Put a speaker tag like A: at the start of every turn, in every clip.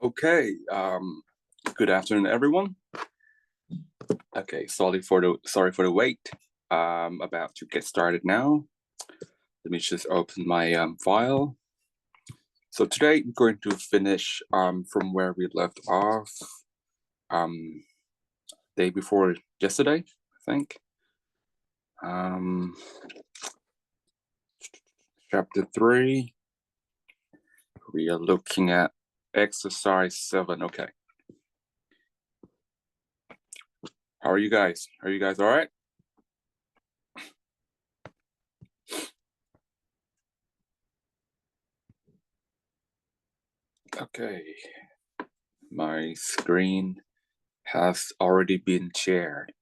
A: Okay, good afternoon, everyone. Okay, sorry for the wait. About to get started now. Let me just open my file. So today we're going to finish from where we left off day before yesterday, I think. Chapter 3. We are looking at exercise 7. Okay. How are you guys? Are you guys all right? Okay. My screen has already been shared.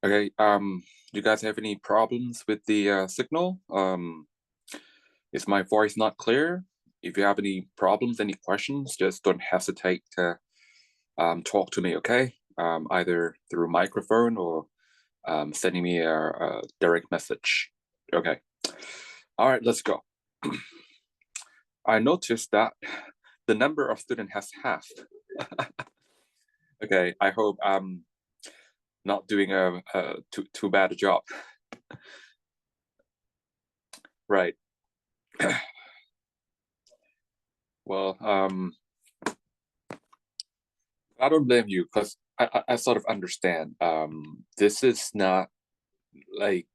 A: Okay, do you guys have any problems with the signal? Is my voice not clear? If you have any problems, any questions, just don't hesitate to talk to me, okay? Either through microphone or sending me a direct message. Okay. All right, let's go. I noticed that the number of students has halved. Okay, I hope I'm not doing a too bad a job. Right. Well, I don't blame you because I sort of understand. This is not like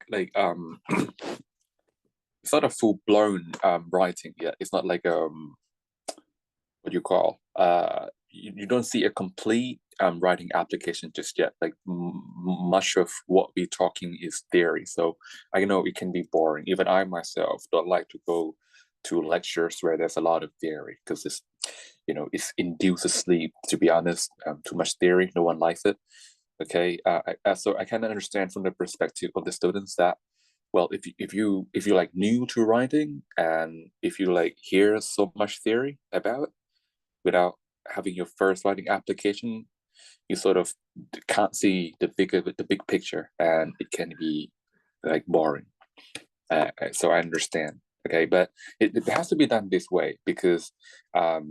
A: it's not a full blown writing yet. It's not like what do you call you don't see a complete writing application just yet. Like much of what we're talking is theory, so I know it can be boring. Even I myself don't like to go to lectures where there's a lot of theory because it induces sleep, to be honest. Too much theory, no one likes it. Okay, so I can understand from the perspective of the students that, well, if you like new to writing and if you like hear so much theory about it without having your first writing application, you sort of can't see the big picture, and it can be like boring. So I understand. Okay, but it has to be done this way because I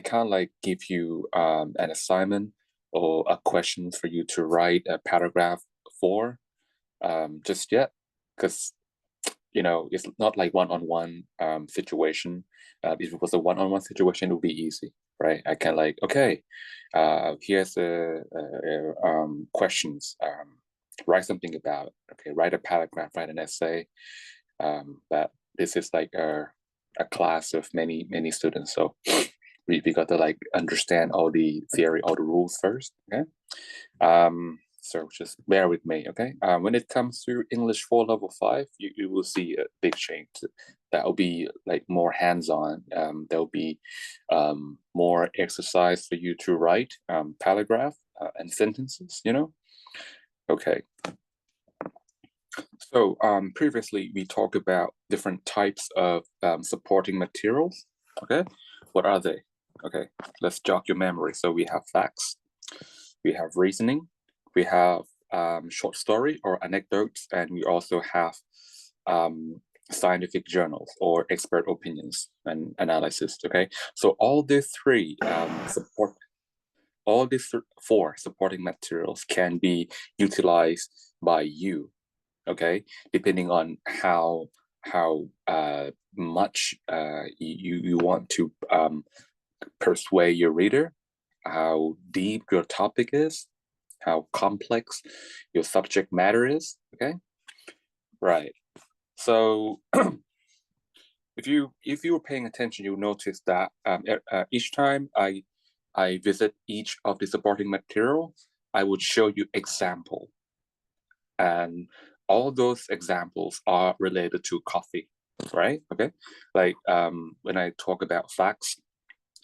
A: can't like give you an assignment or a question for you to write a paragraph for just yet, because it's not like one-on-one situation. If it was a one-on-one situation, it would be easy, right? I can like, okay, here's the questions. Write something about it. Okay, write a paragraph, write an essay. But this is like a class of many students, so we got to like understand all the theory, all the rules first. Okay, so just bear with me. Okay, when it comes to English 4 level 5, you will see a big change. That will be like more hands-on. There'll be more exercise for you to write paragraph and sentences. Okay. So previously we talked about different types of supporting materials. Okay, what are they? Okay, let's jog your memory. So we have facts, we have reasoning, we have short story or anecdotes, and we also have scientific journals or expert opinions and analysis. Okay, so all these four supporting materials can be utilized by you. Okay, depending on how much you want to persuade your reader, how deep your topic is, how complex your subject matter is. Okay, right. So if you were paying attention, you'll notice that each time I visit each of the supporting materials, I would show you example, and all those examples are related to coffee, right? Okay, like when I talk about facts,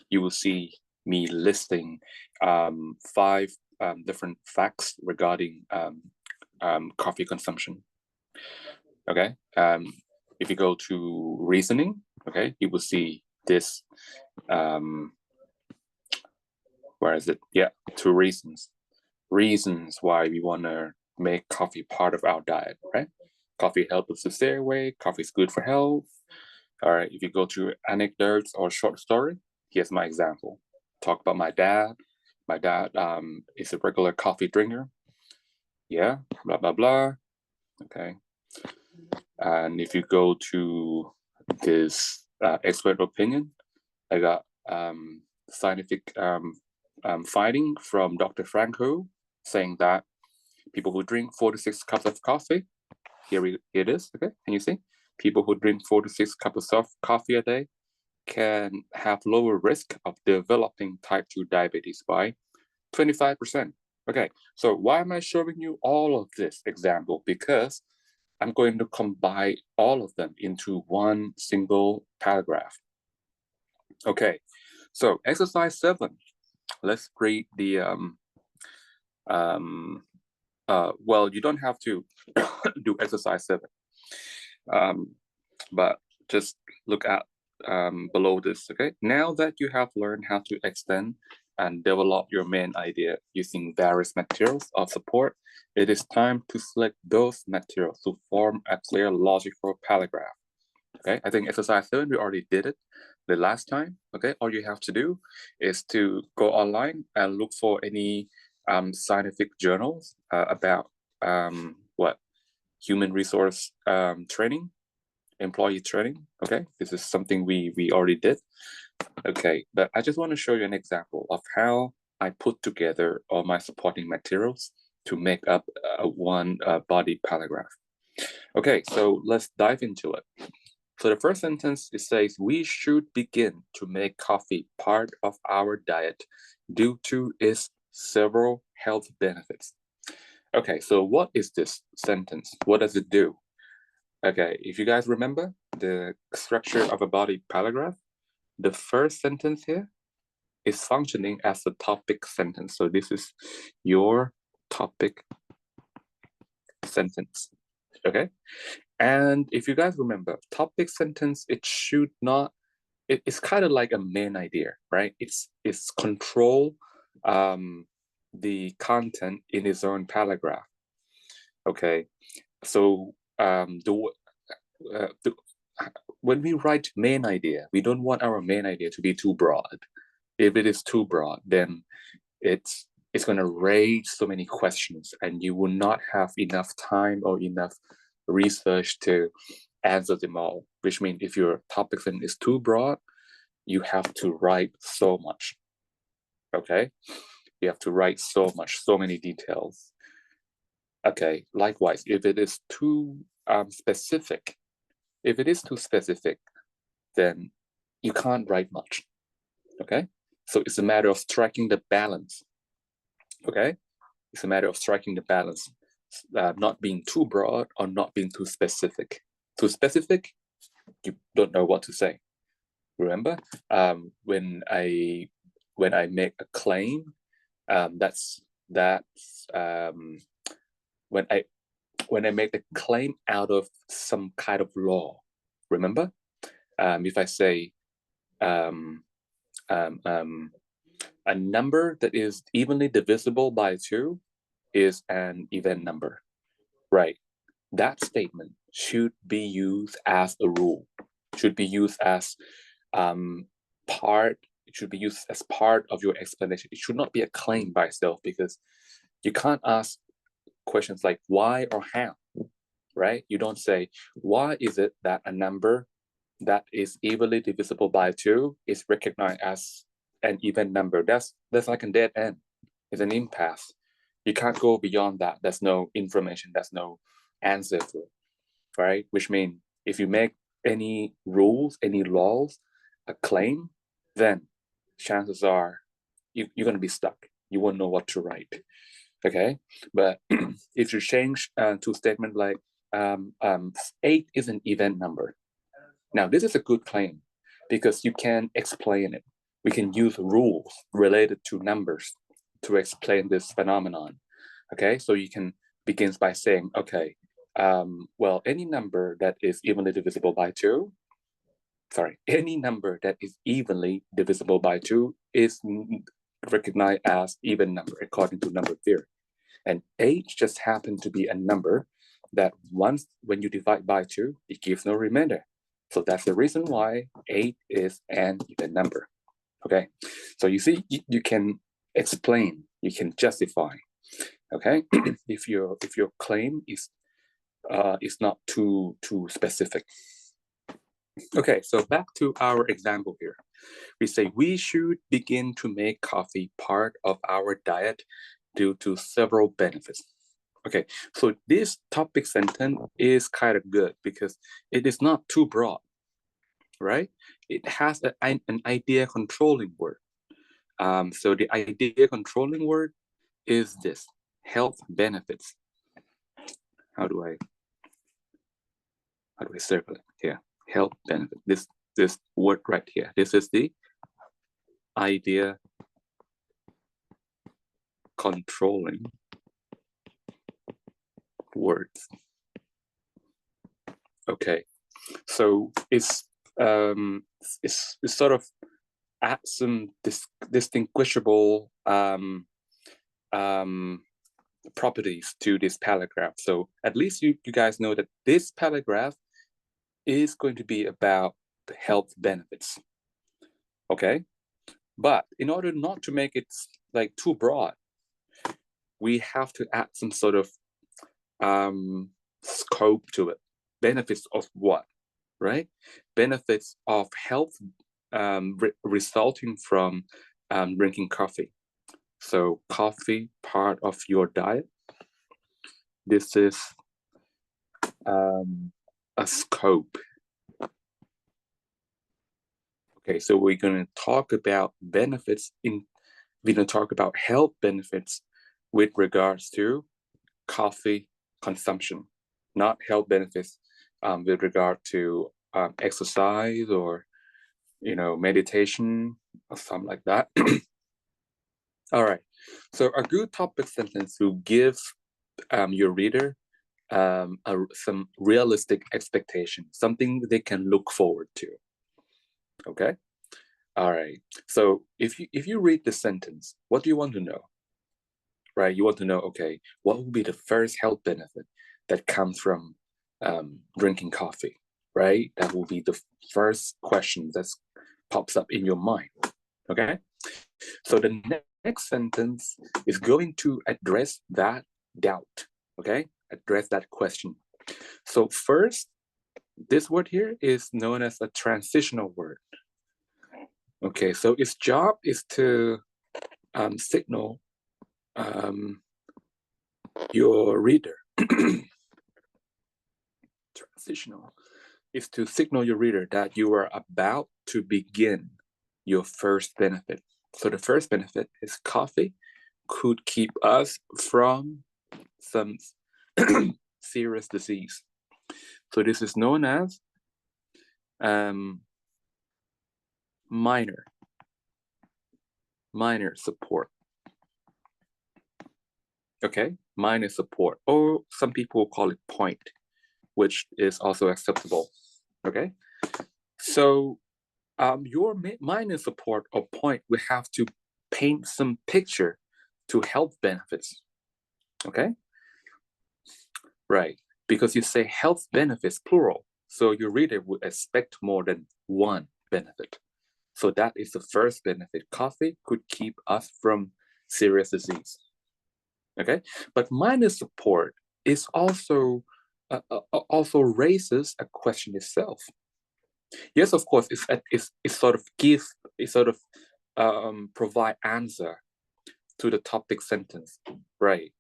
A: you will see me listing 5 different facts regarding coffee consumption. Okay, if you go to reasoning, okay, you will see this. Where is it? Yeah, 2 reasons why we want to make coffee part of our diet, right? Coffee helps us to stay awake. Coffee is good for health. All right, if you go to anecdotes or short story, here's my example. Talk about my dad. My dad is a regular coffee drinker. Yeah, blah, blah, blah. Okay. And if you go to this expert opinion, I got scientific finding from Dr. Franco saying that people who drink 4 to 6 cups of coffee, here it is, okay, can you see? People who drink 4 to 6 cups of coffee a day can have lower risk of developing type 2 diabetes by 25%. Okay, so why am I showing you all of this example? Because I'm going to combine all of them into one single paragraph. Okay, so exercise 7. Let's read the well, you don't have to do exercise 7, but just look at below this. Okay, now that you have learned how to extend and develop your main idea using various materials of support, it is time to select those materials to form a clear logical paragraph. Okay, I think exercise 7, we already did it the last time. Okay, all you have to do is to go online and look for any scientific journals about what human resource training, employee training. Okay, this is something we already did. Okay, but I just want to show you an example of how I put together all my supporting materials to make up one body paragraph. Okay, so let's dive into it. So the first sentence, it says, we should begin to make coffee part of our diet due to its several health benefits. Okay, so what is this sentence? What does it do? Okay, if you guys remember the structure of a body paragraph, the first sentence here is functioning as a topic sentence. So this is your topic sentence, okay? And if you guys remember, topic sentence, it should not, it's kind of like a main idea, right? It's control the content in its own paragraph, okay? So when we write main idea, we don't want our main idea to be too broad. If it is too broad, then it's going to raise so many questions and you will not have enough time or enough research to answer them all, which means if your topic is too broad, you have to write so much, okay? You have to write so much, so many details. Okay, likewise, if it is too specific, then you can't write much, okay? So it's a matter of striking the balance, okay? It's a matter of striking the balance, not being too broad or not being too specific. Too specific, you don't know what to say. Remember, when I make a claim, that's when I make the claim out of some kind of law. Remember, if I say a number that is evenly divisible by 2 is an even number, right? That statement should be used as a rule, should be used as part, it should be used as part of your explanation. It should not be a claim by itself, because you can't ask questions like why or how, right? You don't say, why is it that a number that is evenly divisible by 2 is recognized as an even number? That's like a dead end. It's an impasse. You can't go beyond that. There's no information, there's no answer for it, right? Which means if you make any rules, any laws, a claim, then chances are you're going to be stuck. You won't know what to write, okay? But if you change to a statement like 8 is an even number. Now, this is a good claim because you can explain it. We can use rules related to numbers to explain this phenomenon, okay? So you can begin by saying, okay, well, any number that is evenly divisible by 2, any number that is evenly divisible by 2 is recognized as even number according to number theory. And 8 just happens to be a number that once when you divide by 2, it gives no remainder. So that's the reason why 8 is an even number. Okay, so you see, you can explain, you can justify. Okay, if your claim is not too specific. Okay, so back to our example here. We say we should begin to make coffee part of our diet due to several benefits. Okay, so this topic sentence is kind of good because it is not too broad, right? It has an idea controlling word. So the idea controlling word is this: health benefits. How do I circle it here? Health benefit. This word right here. This is the idea controlling words. Okay, so it's sort of add some distinguishable properties to this paragraph. So at least you guys know that this paragraph is going to be about the health benefits. Okay, but in order not to make it like too broad, we have to add some sort of scope to it. Benefits of what, right? Benefits of health resulting from drinking coffee. So coffee part of your diet. This is a scope. Okay, so we're going to talk about benefits we're going to talk about health benefits with regards to coffee consumption, not health benefits with regard to exercise or meditation or something like that. All right, so a good topic sentence will give your reader some realistic expectation, something they can look forward to. Okay, all right, so if you read the sentence, what do you want to know? Right, you want to know, okay, what will be the first health benefit that comes from drinking coffee, right? That will be the first question that pops up in your mind. Okay, so the next sentence is going to address that doubt. Okay, address that question. So first, this word here is known as a transitional word. Okay, so its job is to signal your reader. Transitional is to signal your reader that you are about to begin your first benefit. So the first benefit is coffee could keep us from some serious disease. So this is known as minor support. Okay, minor support, or some people call it point, which is also acceptable. Okay, so your minor support or point will have to paint some picture to health benefits. Okay, right, because you say health benefits plural, so your reader would expect more than one benefit. So that is the first benefit. Coffee could keep us from serious disease. Okay, but minor support is also raises a question itself. Yes, of course, it's sort of provide answer to the topic sentence, right?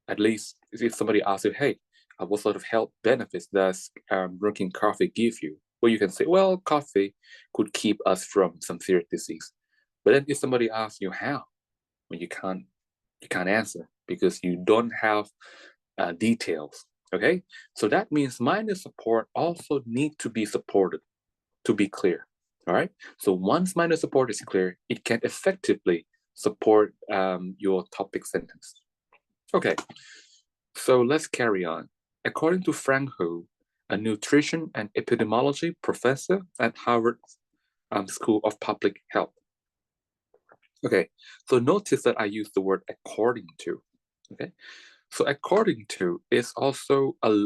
A: At least if somebody asks you, hey, what sort of health benefits does drinking coffee give you? Well, you can say, well, coffee could keep us from some serious disease. But then if somebody asks you how, well, you can't answer because you don't have details. Okay, so that means minor support also need to be supported to be clear. All right, so once minor support is clear, it can effectively support your topic sentence. Okay, so let's carry on. According to Frank Ho, a nutrition and epidemiology professor at Harvard School of Public Health. Okay, so notice that I use the word according to. Okay, so according to is also a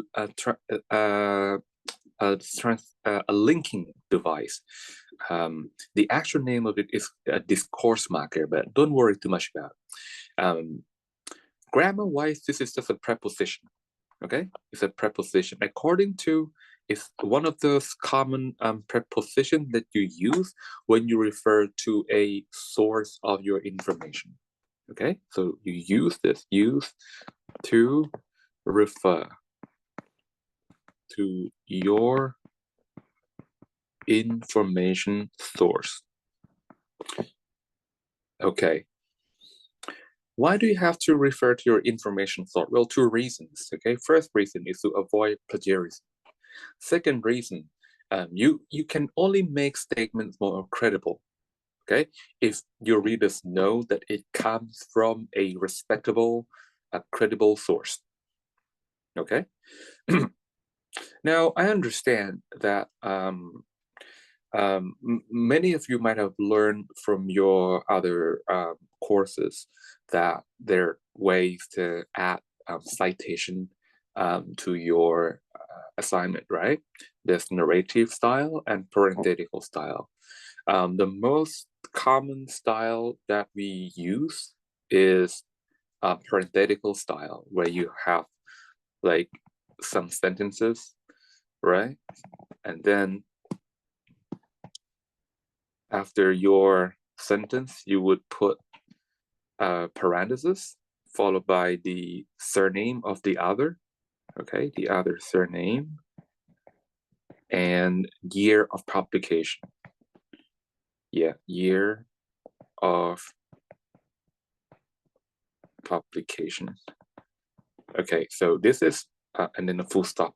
A: a linking device. The actual name of it is a discourse marker, but don't worry too much about it. Grammar-wise, this is just a preposition. Okay, it's a preposition. According to, it's one of those common prepositions that you use when you refer to a source of your information. Okay, so you use this, use to refer to your information source. Okay. Why do you have to refer to your information source? Well, two reasons. Okay, first reason is to avoid plagiarism. Second reason, you can only make statements more credible. Okay, if your readers know that it comes from a respectable, credible source. Okay. Now I understand that many of you might have learned from your other courses that there are ways to add citation to your assignment, right? There's narrative style and parenthetical style. The most common style that we use is parenthetical style, where you have like some sentences, right? And then after your sentence, you would put parentheses followed by the surname of the other, okay, the other surname, and year of publication. Yeah, year of publication. Okay, so this is, and then a full stop.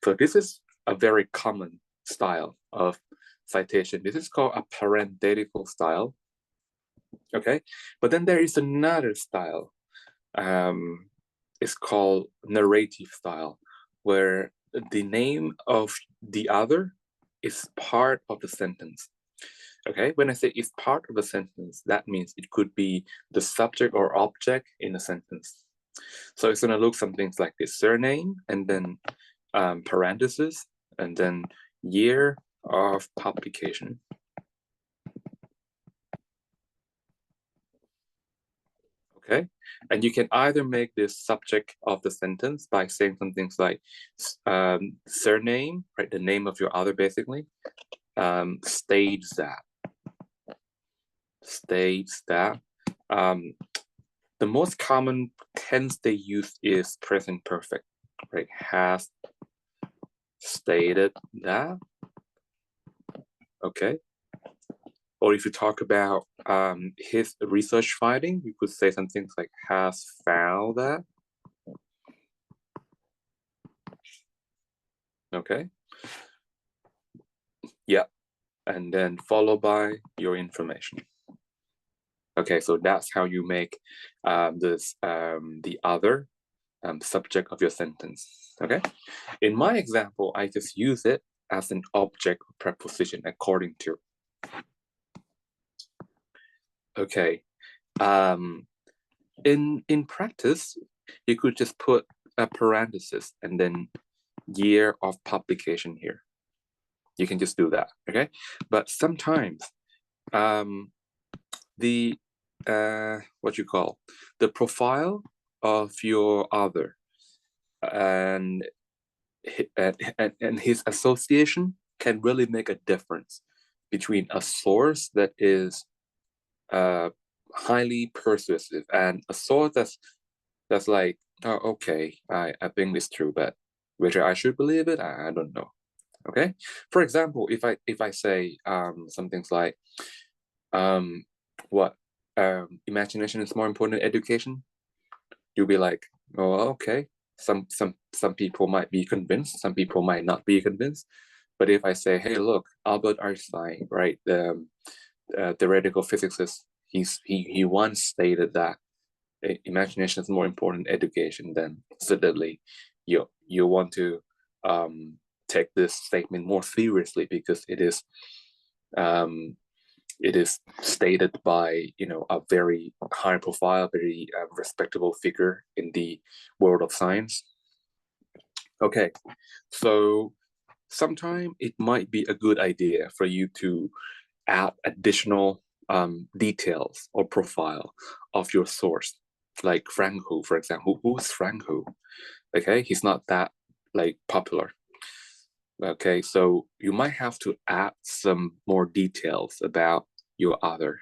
A: So this is a very common style of citation. This is called a parenthetical style. Okay, but then there is another style. It's called narrative style, where the name of the other is part of the sentence. Okay, when I say it's part of a sentence, that means it could be the subject or object in a sentence. So it's gonna look some things like this: surname, and then parentheses, and then year of publication. Okay, and you can either make this subject of the sentence by saying some things like surname, right, the name of your other, basically, states that. The most common tense they use is present perfect, right? Has stated that. Okay. Or if you talk about his research finding, you could say some things like has found that. Okay. Yeah. And then followed by your information. Okay, so that's how you make the other subject of your sentence. Okay. In my example, I just use it as an object or preposition according to. Okay. In practice, you could just put a parenthesis and then year of publication here. You can just do that. Okay. But sometimes the the profile of your author and his association can really make a difference between a source that is highly persuasive and a source that's like, oh, okay, I think this true, but whether I should believe it, I don't know. Okay. For example, if I say some things like what imagination is more important than education, you'll be like, oh, okay. Some people might be convinced, some people might not be convinced. But if I say, hey, look, Albert Einstein, right, the theoretical physicist, he once stated that imagination is more important than education, then suddenly you want to take this statement more seriously because it is stated by a very high profile, very respectable figure in the world of science. Okay, so sometimes it might be a good idea for you to add additional details or profile of your source, like Frank Hu, for example. Who's Frank Hu? Okay, he's not that like popular. Okay, so you might have to add some more details about your author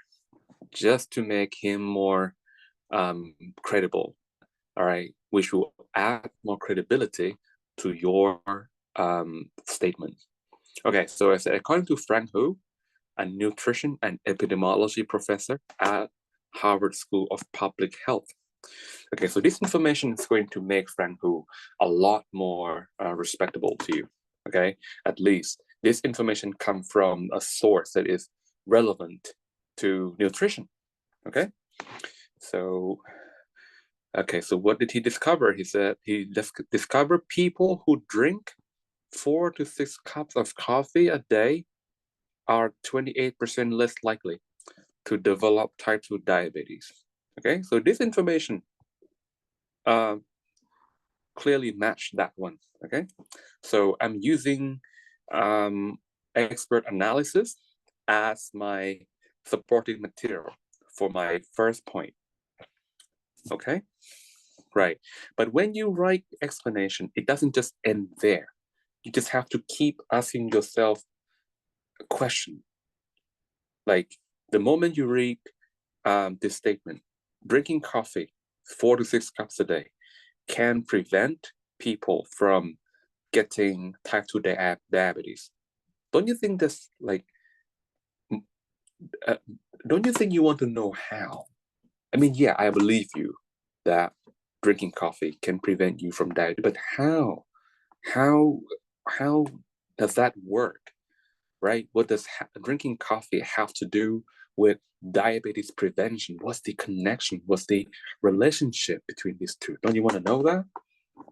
A: just to make him more credible. All right, which will add more credibility to your statement. Okay, so I said, according to Frank Hu, a nutrition and epidemiology professor at Harvard School of Public Health. Okay, so this information is going to make Frank Hu a lot more respectable to you. Okay, at least this information comes from a source that is relevant to nutrition. Okay, so what did he discover? He said he discovered people who drink 4 to 6 cups of coffee a day are 28% less likely to develop type 2 diabetes. Okay, so this information clearly matched that one. Okay, so I'm using expert analysis as my supporting material for my first point. Okay, right. But when you write explanation, it doesn't just end there. You just have to keep asking yourself a question. Like the moment you read this statement, drinking coffee 4 to 6 cups a day can prevent people from getting type 2 diabetes. Don't you think that's like, don't you think you want to know how? I mean, yeah, I believe you that drinking coffee can prevent you from diabetes, but how? How how does that work, right? What does drinking coffee have to do with diabetes prevention? What's the connection? What's the relationship between these two? Don't you want to know that?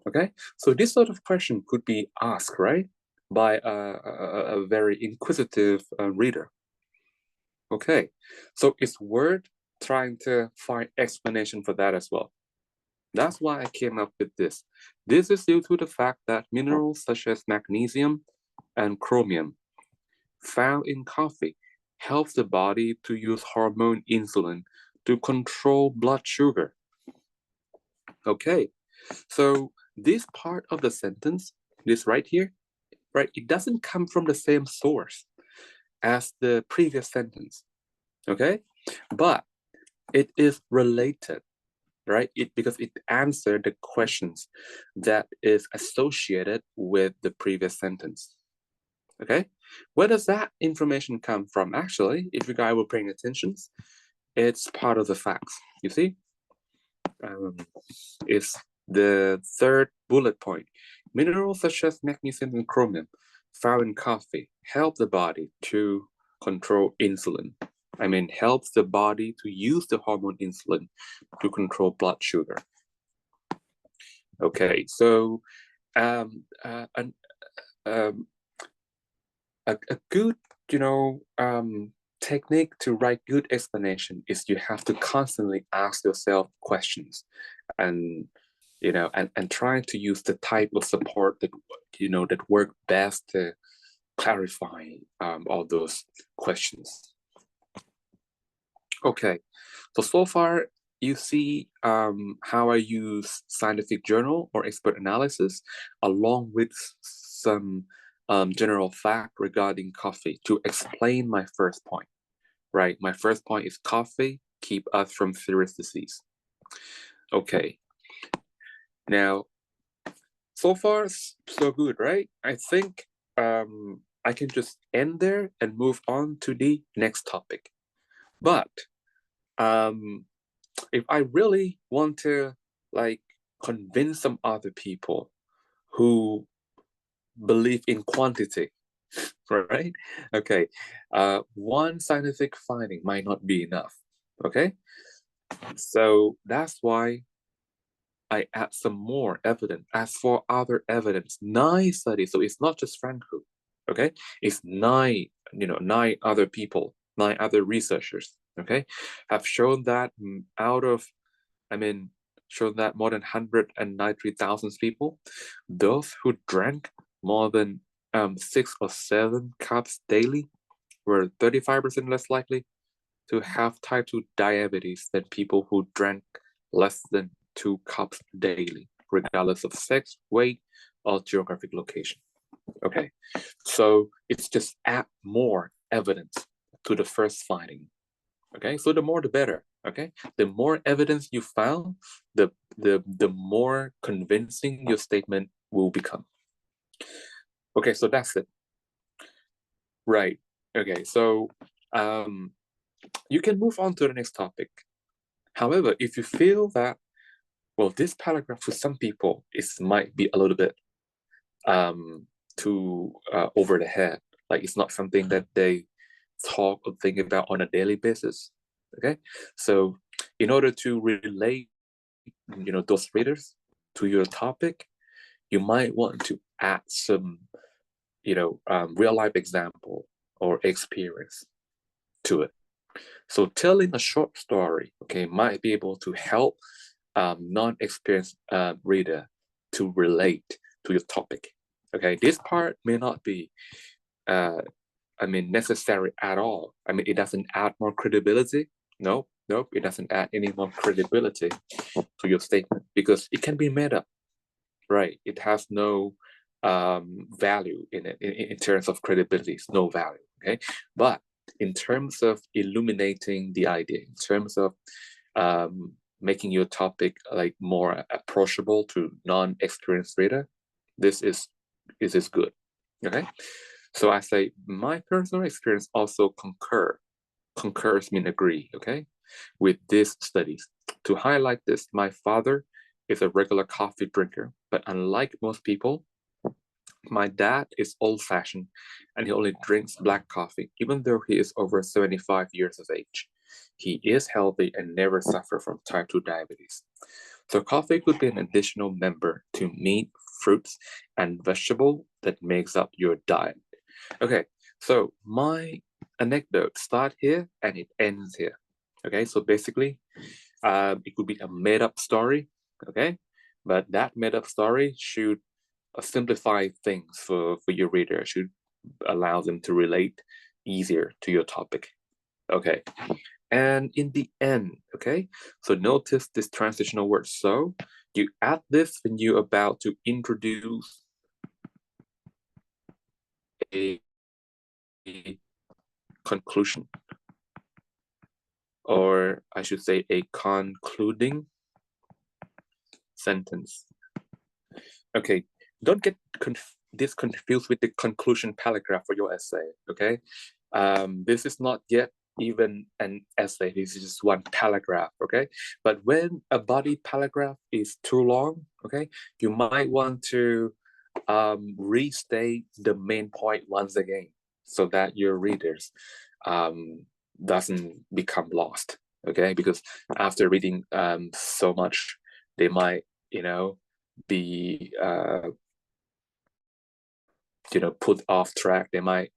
A: Okay, so this sort of question could be asked, right, by a very inquisitive reader. Okay, so it's worth trying to find explanation for that as well. That's why I came up with this. This is due to the fact that minerals such as magnesium and chromium found in coffee helps the body to use hormone insulin to control blood sugar. Okay, so this part of the sentence, this right here, right, it doesn't come from the same source as the previous sentence, okay? But it is related, right? Because it answered the questions that is associated with the previous sentence, okay? Where does that information come from? Actually, if you guys were paying attention, it's part of the facts, you see? It's the third bullet point. Minerals such as magnesium and chromium found in coffee help the body to control insulin. I mean, helps the body to use the hormone insulin to control blood sugar. Okay, so um, a good, technique to write good explanation is you have to constantly ask yourself questions, and and trying to use the type of support that that work best to clarify all those questions. Okay, so far you see how I use scientific journal or expert analysis along with some general fact regarding coffee to explain my first point, right? My first point is coffee keep us from serious disease. Okay, now so far so good, right? I think I can just end there and move on to the next topic. But if I really want to like convince some other people who believe in quantity, right? Okay, one scientific finding might not be enough. Okay, so that's why I add some more evidence. As for other evidence, 9 studies. So it's not just Frank Hu. Okay, it's 9. 9 other people, 9 other researchers. Okay, have shown that shown that more than 193,000 people, those who drank more than 6 or 7 cups daily were 35% less likely to have type 2 diabetes than people who drank less than 2 cups daily, regardless of sex, weight, or geographic location. Okay, so it's just add more evidence to the first finding. Okay, so the more the better. Okay, the more evidence you found, the more convincing your statement will become. Okay, so that's it. Right. Okay, so you can move on to the next topic. However, if you feel that, well, this paragraph for some people might be a little bit too over the head, like it's not something that they talk or think about on a daily basis. Okay, so in order to relate, those readers to your topic, you might want to add some, real life example or experience to it. So telling a short story, okay, might be able to help non-experienced reader to relate to your topic. Okay, this part may not be, necessary at all. I mean, it doesn't add more credibility. No, it doesn't add any more credibility to your statement because it can be made up, right? It has no value in it in terms of credibility. It's no value, okay? But in terms of illuminating the idea, in terms of making your topic like more approachable to non-experienced reader, this is good. Okay, so I say my personal experience also concurs mean agree, okay, with these studies. To highlight this, my father is a regular coffee drinker, but unlike most people, my dad is old-fashioned and he only drinks black coffee, even though he is over 75 years of age. He is healthy and never suffer from type 2 diabetes. So coffee could be an additional member to meat, fruits, and vegetable that makes up your diet. Okay, so my anecdote start here and it ends here. Okay, so basically, it could be a made-up story. Okay, but that made-up story should simplify things for your reader. Should allow them to relate easier to your topic. Okay, and in the end, okay, so notice this transitional word. So you add this when you're about to introduce a conclusion, or I should say a concluding sentence. Okay, don't get this confused with the conclusion paragraph for your essay, okay? This is not yet even an essay, this is just one paragraph, okay? But when a body paragraph is too long, okay, you might want to restate the main point once again so that your readers doesn't become lost, okay? Because after reading so much, they might, be put off track. They might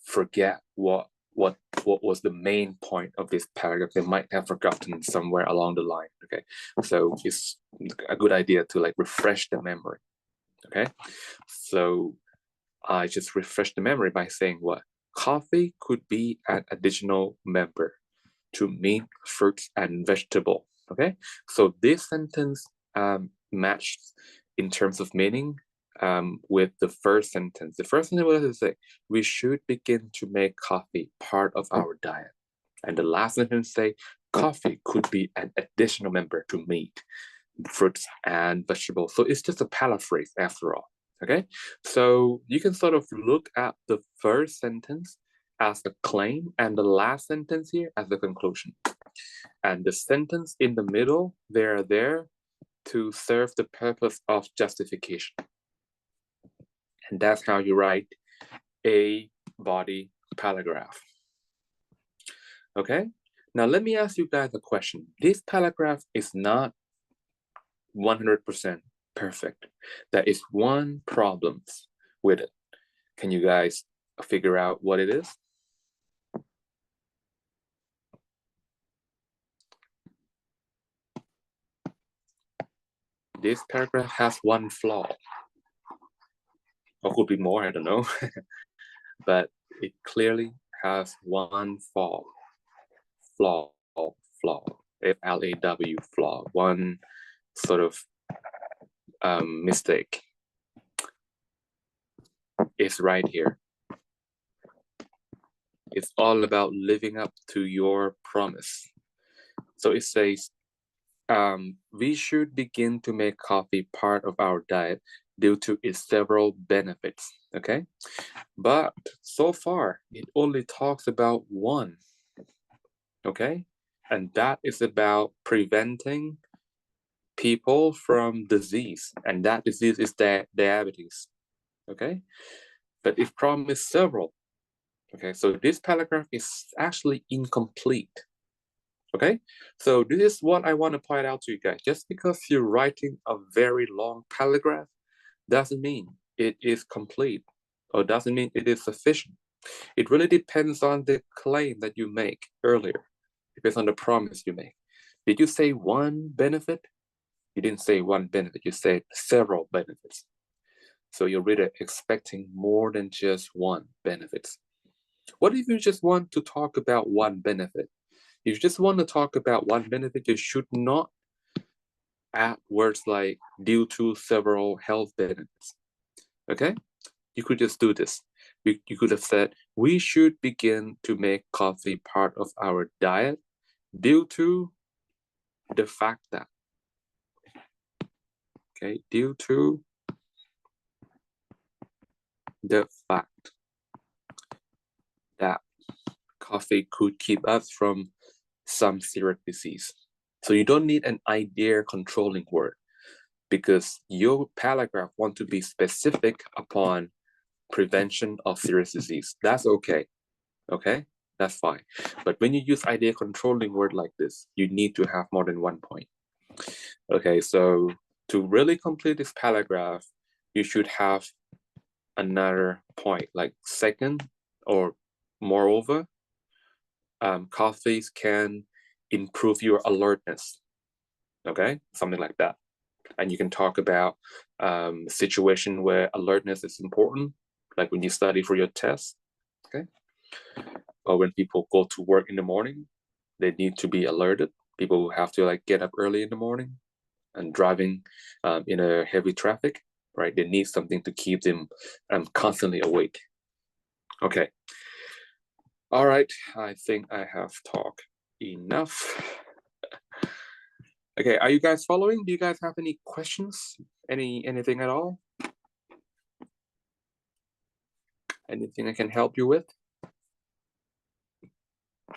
A: forget what was the main point of this paragraph. They might have forgotten somewhere along the line. Okay, so it's a good idea to like refresh the memory. Okay, so I just refresh the memory by saying what coffee could be an additional member to meat, fruits, and vegetable. Okay, so this sentence matched in terms of meaning with the first sentence. The first sentence was to say, we should begin to make coffee part of our diet. And the last sentence say, coffee could be an additional member to meat, fruits, and vegetables. So it's just a paraphrase after all. Okay, so you can sort of look at the first sentence as a claim and the last sentence here as the conclusion. And the sentence in the middle, they're there to serve the purpose of justification. And that's how you write a body paragraph. Okay, now let me ask you guys a question. This paragraph is not 100% perfect. There is one problem with it. Can you guys figure out what it is? This paragraph has one flaw. or could be more, I don't know. But it clearly has one flaw, flaw, F-L-A-W, flaw, one sort of mistake. It's right here. It's all about living up to your promise. So it says, we should begin to make coffee part of our diet due to its several benefits, okay? But so far, it only talks about one, okay? And that is about preventing people from disease, and that disease is diabetes, okay? But it promised several, okay? So this paragraph is actually incomplete. Okay, so this is what I want to point out to you guys. Just because you're writing a very long paragraph doesn't mean it is complete or doesn't mean it is sufficient. It really depends on the claim that you make earlier. It depends on the promise you make. Did you say one benefit? You didn't say one benefit, you said several benefits. So you're really expecting more than just one benefit. What if you just want to talk about one benefit? If you just want to talk about one benefit, you should not add words like due to several health benefits. Okay? You could just do this. You could have said, we should begin to make coffee part of our diet due to the fact that. Okay? Due to the fact that coffee could keep us from some serious disease. So you don't need an idea controlling word because your paragraph want to be specific upon prevention of serious disease. That's okay, okay? That's fine. But when you use idea controlling word like this, you need to have more than one point. Okay, so to really complete this paragraph, you should have another point, like second or moreover, coffees can improve your alertness, okay? Something like that. And you can talk about situation where alertness is important, like when you study for your test, okay? Or when people go to work in the morning, they need to be alerted. People who have to like get up early in the morning and driving in a heavy traffic, right? They need something to keep them constantly awake. Okay. All right, I think I have talked enough. Okay, are you guys following? Do you guys have any questions? Anything at all? Anything I can help you with?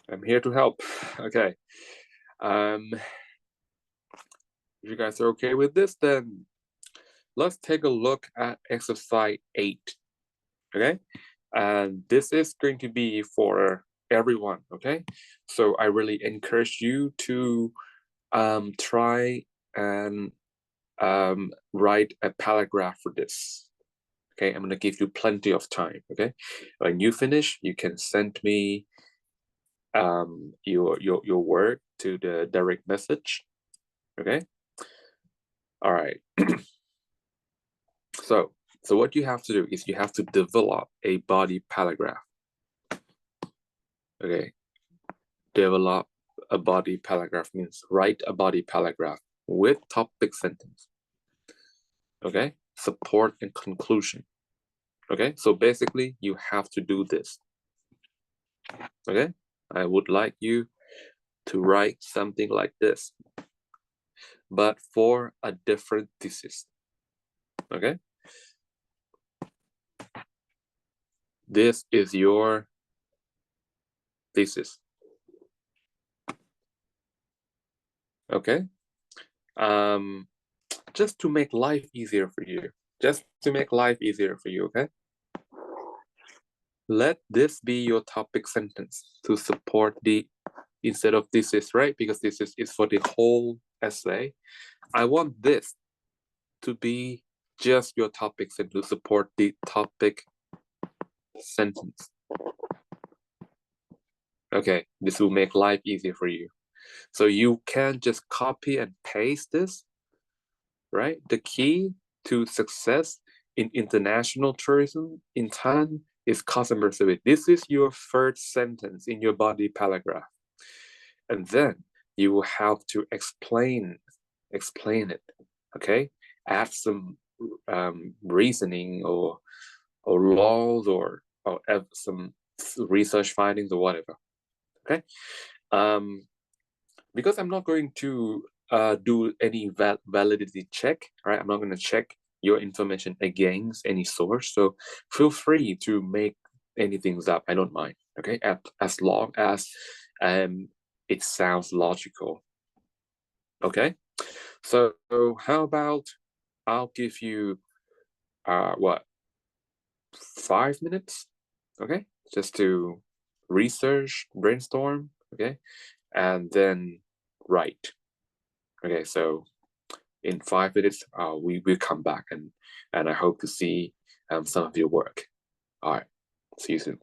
A: I'm here to help. Okay. If you guys are okay with this, then let's take a look at exercise 8. Okay, and this is going to be for everyone. Okay, so I really encourage you to try and write a paragraph for this. Okay, I'm gonna give you plenty of time. Okay, when you finish, you can send me your work to the direct message. Okay, all right. So what you have to do is you have to develop a body paragraph. Okay, develop a body paragraph means write a body paragraph with topic sentence. Okay, support and conclusion. Okay, so basically you have to do this. Okay, I would like you to write something like this, but for a different thesis. Okay, this is your thesis. Okay, just to make life easier for you. Just to make life easier for you. Okay, let this be your topic sentence to support the, instead of thesis, right? Because this is for the whole essay. I want this to be just your topic sentence to support the topic sentence. Okay, this will make life easier for you. So you can just copy and paste this, right? The key to success in international tourism in Thailand is customer service. This is your first sentence in your body paragraph, and then you will have to explain it. Okay, add some reasoning or laws or some research findings or whatever. Okay, um, because I'm not going to do any validity check, right? I'm not going to check your information against any source. So feel free to make anything up. I don't mind. Okay, as long as it sounds logical. Okay, so how about I'll give you what 5 minutes? Okay, just to research, brainstorm. Okay, and then write. Okay, so in 5 minutes, we will come back and I hope to see some of your work. All right, see you soon.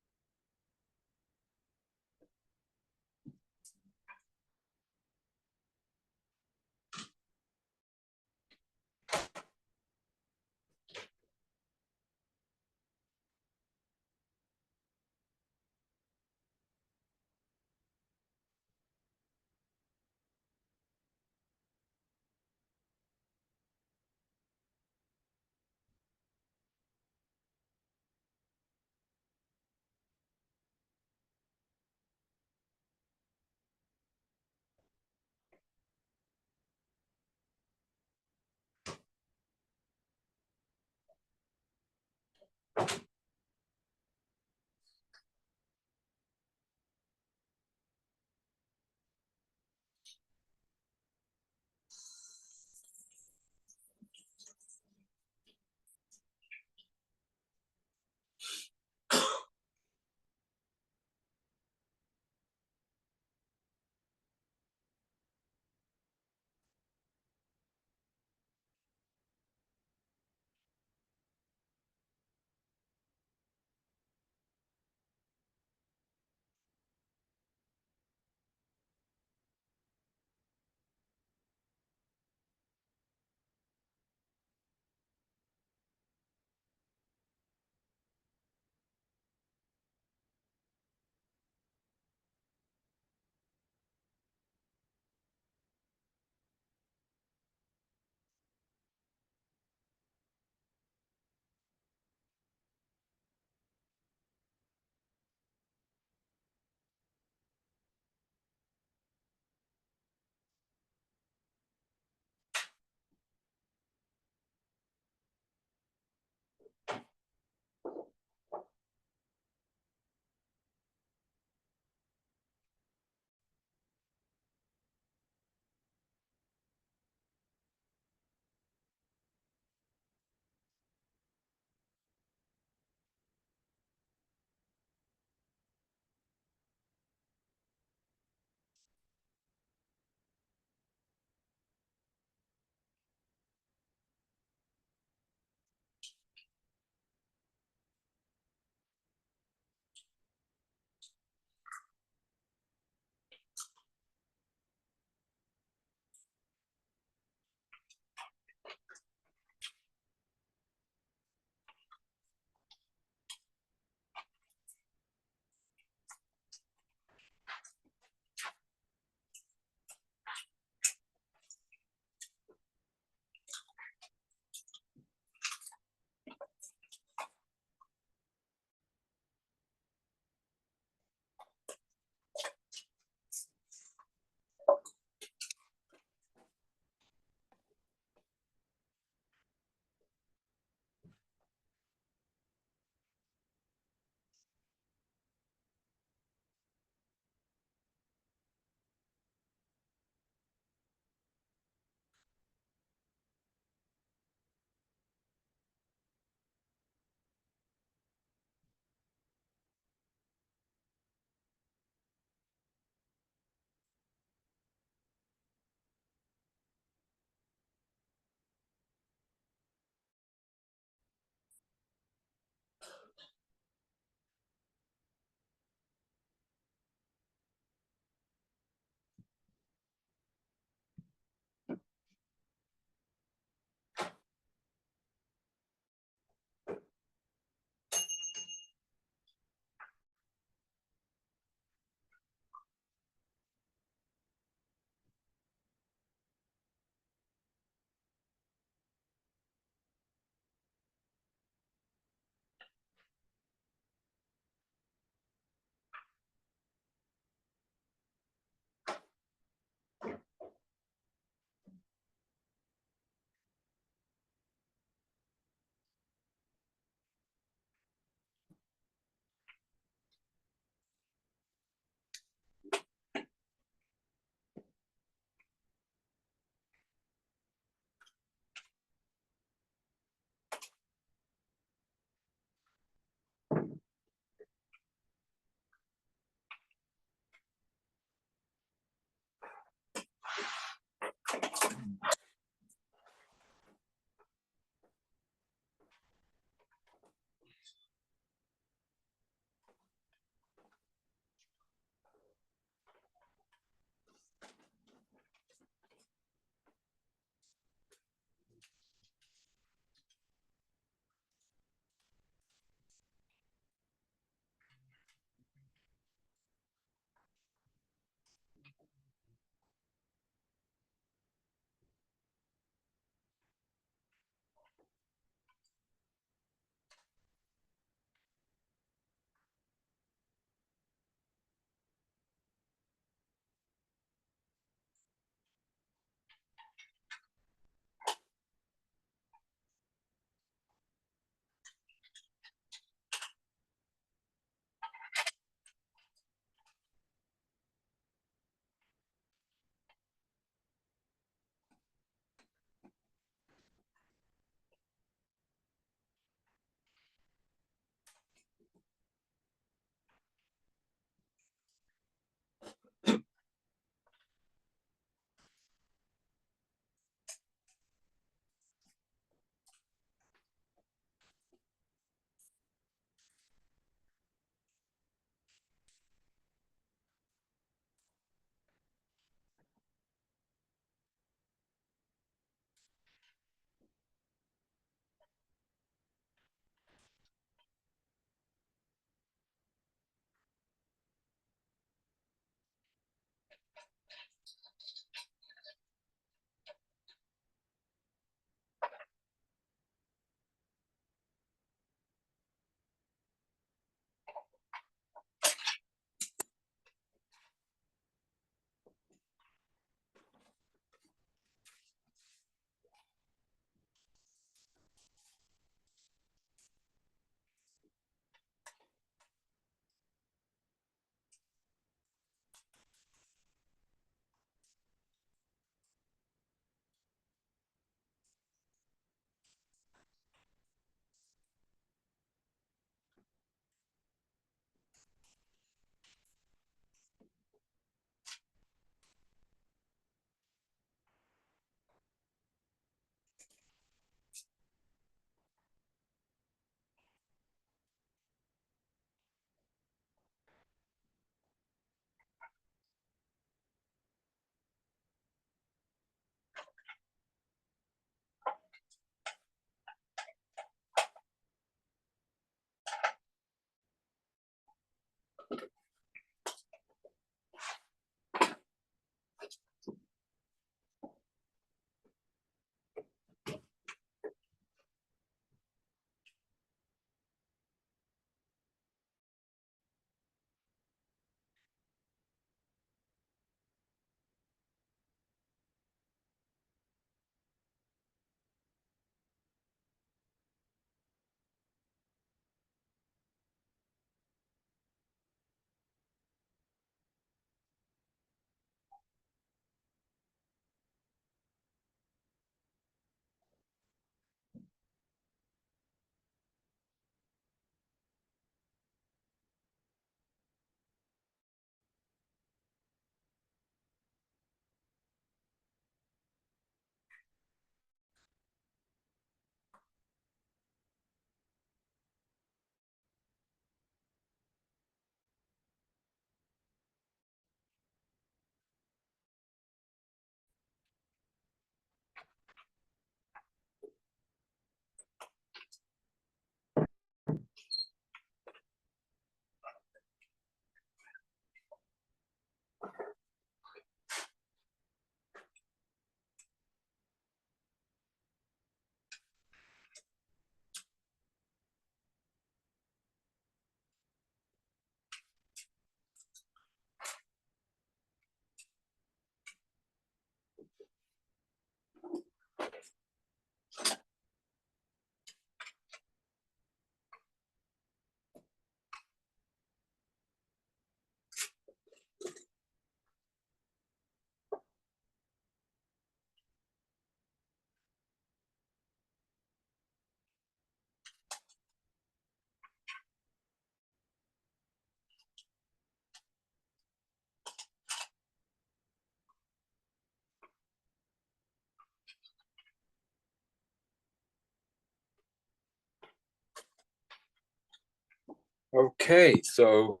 A: Okay, so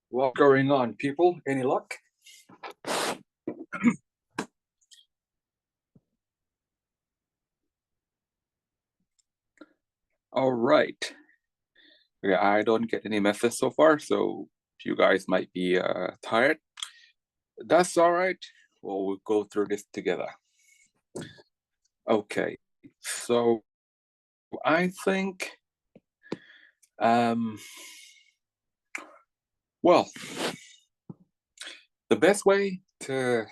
A: what's going on, people? Any luck? All right. Okay, I don't get any methods so far, so you guys might be tired. That's all right. Well, we'll go through this together. Okay, so I think, um, well, the best way to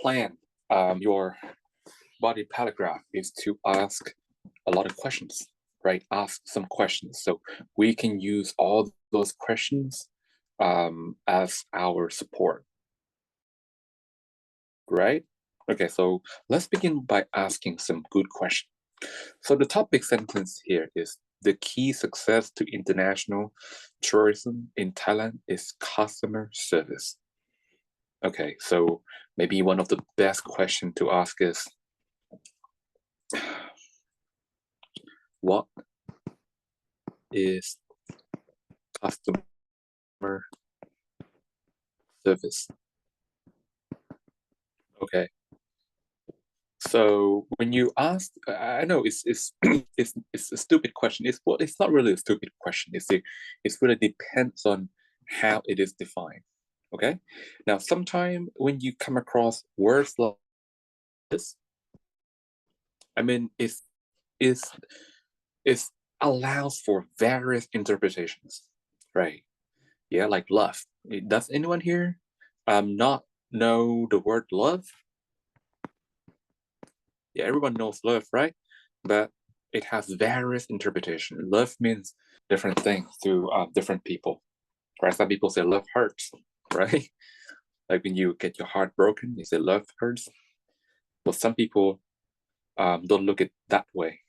A: plan your body paragraph is to ask a lot of questions, right? Ask some questions. So we can use all those questions as our support, right? Okay, so let's begin by asking some good questions. So the topic sentence here is the key success to international tourism in Thailand is customer service. Okay, so maybe one of the best questions to ask is, what is customer service? Okay, so when you ask, I know it's it's a stupid question. It's not really a stupid question. It's really depends on how it is defined. Okay, now sometime when you come across words like this, I mean, it's it allows for various interpretations, right? Yeah, like love. Does anyone here not know the word love? Yeah, everyone knows love, right? But it has various interpretations. Love means different things to different people, right? Some people say love hurts, right? Like when you get your heart broken, you say love hurts. But some people don't look at it that way,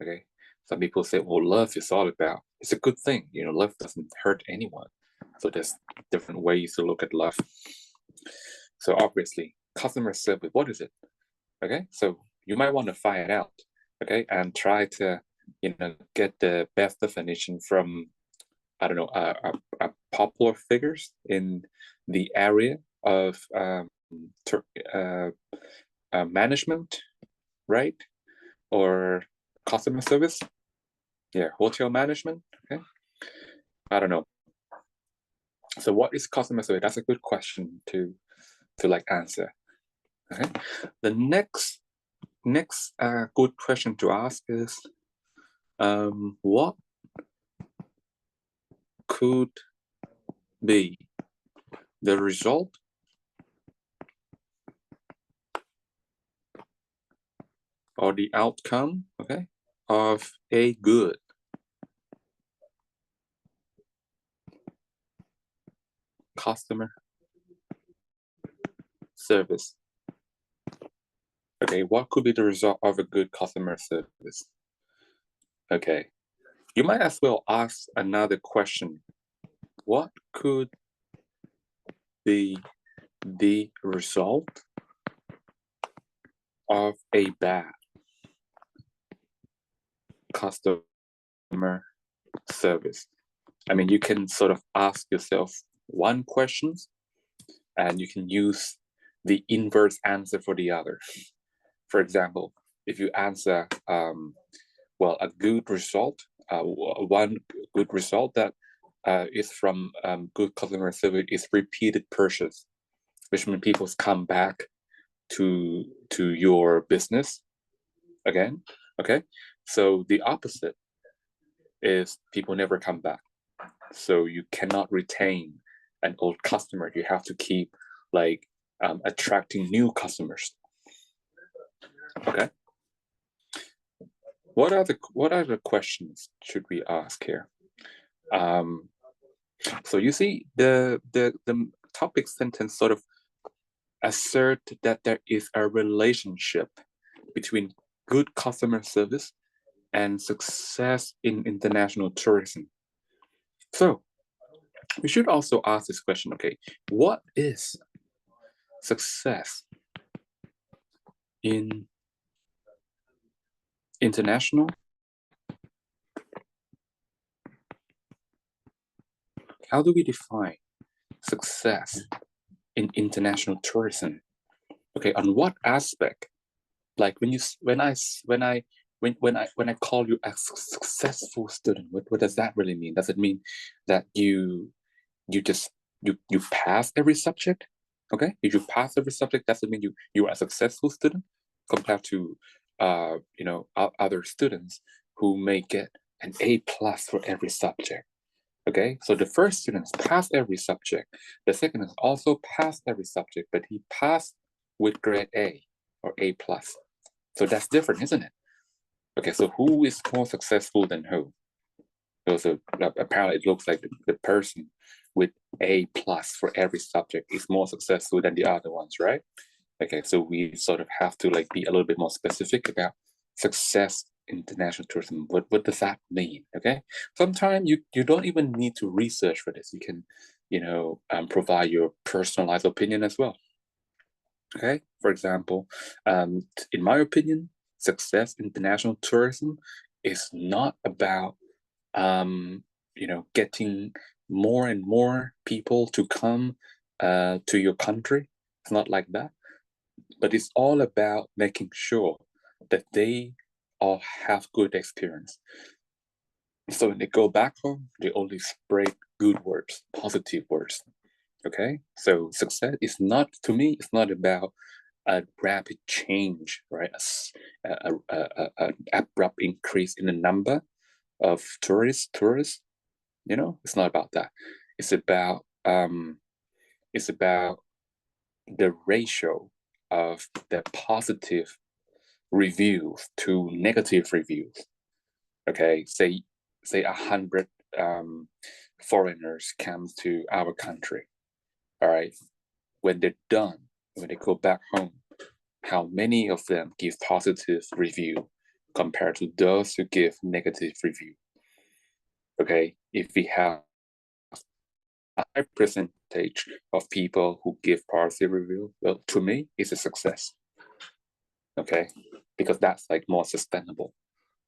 A: okay? Some people say, well, love is all about, it's a good thing, love doesn't hurt anyone. So there's different ways to look at love. So obviously, customer service, what is it? Okay, so you might want to find out, okay, and try to, get the best definition from, I don't know, popular figures in the area of management, right? Or customer service. Yeah, hotel management. Okay, I don't know. So what is customer service? That's a good question to like answer. Okay. The next good question to ask is, what could be the result or the outcome, okay, of a good customer service? Okay, what could be the result of a good customer service? Okay, you might as well ask another question. What could be the result of a bad customer service? I mean, you can sort of ask yourself one question and you can use the inverse answer for the other. For example, if you answer, well, a good result, one good result that is from good customer service is repeated purchase, which means people come back to your business again. Okay, so the opposite is people never come back. So you cannot retain an old customer. You have to keep like attracting new customers. Okay. What other questions should we ask here? So you see the topic sentence sort of assert that there is a relationship between good customer service and success in international tourism. So we should also ask this question, okay, what is success in international? How do we define success in international tourism? Okay, on what aspect? Like when I call you a successful student, what does that really mean? Does it mean that you pass every subject? Okay, if you pass every subject, does it mean you are a successful student compared to other students who may get an A+ for every subject? Okay, so the first students passed every subject. The second is also passed every subject, but he passed with grade A or A+. So that's different, isn't it? Okay, so who is more successful than who? So apparently it looks like the person with A+ for every subject is more successful than the other ones, right? Okay, so we sort of have to like be a little bit more specific about success in international tourism. What does that mean? Okay, sometimes you don't even need to research for this. You can, provide your personalized opinion as well. Okay, for example, in my opinion, success in international tourism is not about getting more and more people to come to your country. It's not like that, but it's all about making sure that they all have good experience. So when they go back home, they only spread good words, positive words. Okay, so success is not, to me, it's not about a rapid change, right? An abrupt increase in the number of tourists. It's not about that. It's about the ratio of the positive reviews to negative reviews. Okay, say 100 foreigners come to our country. All right, when they're done, when they go back home, how many of them give positive review compared to those who give negative review? Okay, if we have a high percentage of people who give positive review, well, to me, it's a success. Okay, because that's like more sustainable.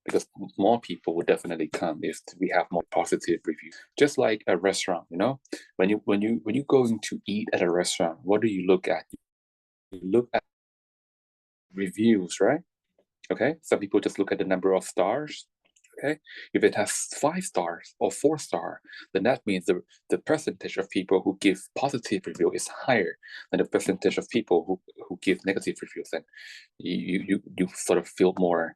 A: Because more people will definitely come if we have more positive reviews. Just like a restaurant, when you going to eat at a restaurant, what do you look at? You look at reviews, right? Okay, some people just look at the number of stars. Okay, if it has 5 stars or 4 star, then that means the percentage of people who give positive review is higher than the percentage of people who give negative reviews. And you sort of feel more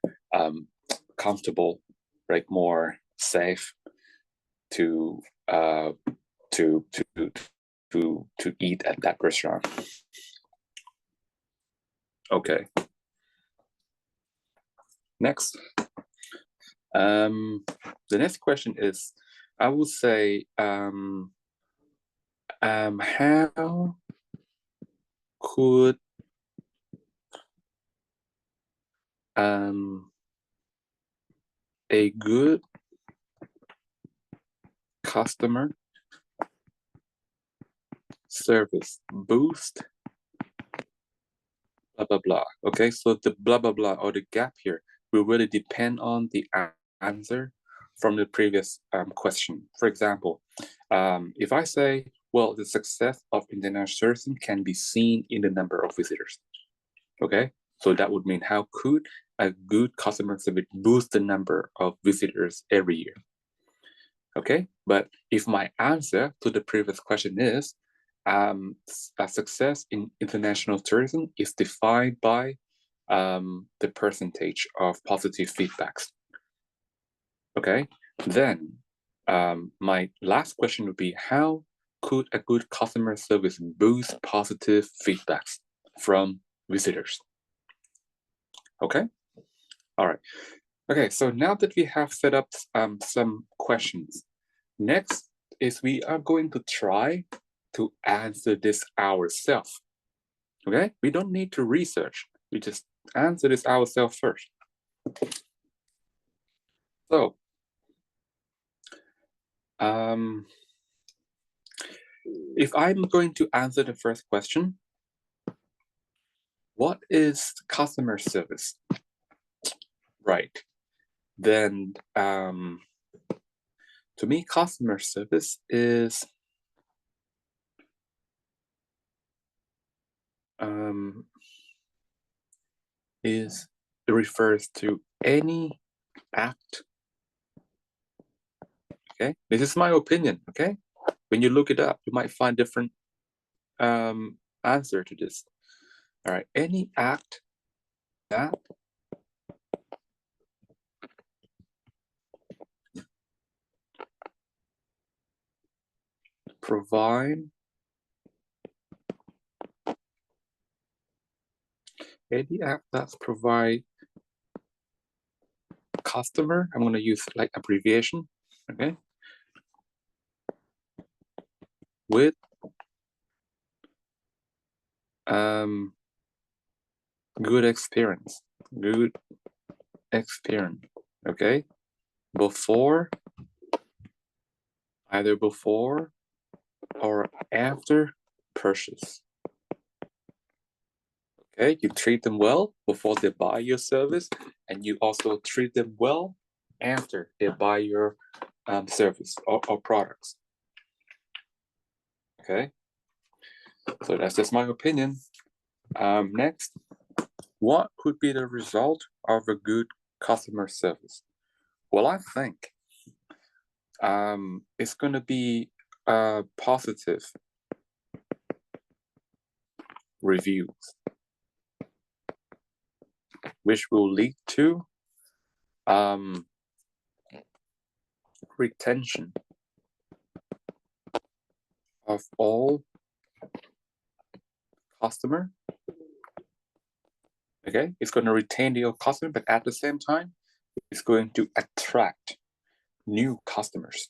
A: comfortable, right? More safe to to to to eat at that restaurant. Okay. Next. The next question is, I would say, how could a good customer service boost blah blah blah? Okay, so the blah blah blah or the gap here will really depend on the answer from the previous question. For example, if I say, well, the success of international tourism can be seen in the number of visitors. Okay, so that would mean how could a good customer service boost the number of visitors every year? Okay, but if my answer to the previous question is a success in international tourism is defined by the percentage of positive feedbacks. Okay, then my last question would be, how could a good customer service boost positive feedbacks from visitors? Okay, all right. Okay, so now that we have set up some questions, next is we are going to try to answer this ourselves. Okay, we don't need to research, we just answer this ourselves first. So, if I'm going to answer the first question, what is customer service? Right, then to me, customer service is it refers to any act. Okay, this is my opinion. Okay, when you look it up, you might find different answer to this. All right, any act that provide customer, I'm going to use like abbreviation, okay, with good experience, okay, either before or after purchase. Okay, you treat them well before they buy your service, and you also treat them well after they buy your service or products. Okay, so that's just my opinion. Next, what could be the result of a good customer service? Well, I think it's going to be positive reviews, which will lead to retention of all customer. Okay, it's going to retain your customer, but at the same time, it's going to attract new customers.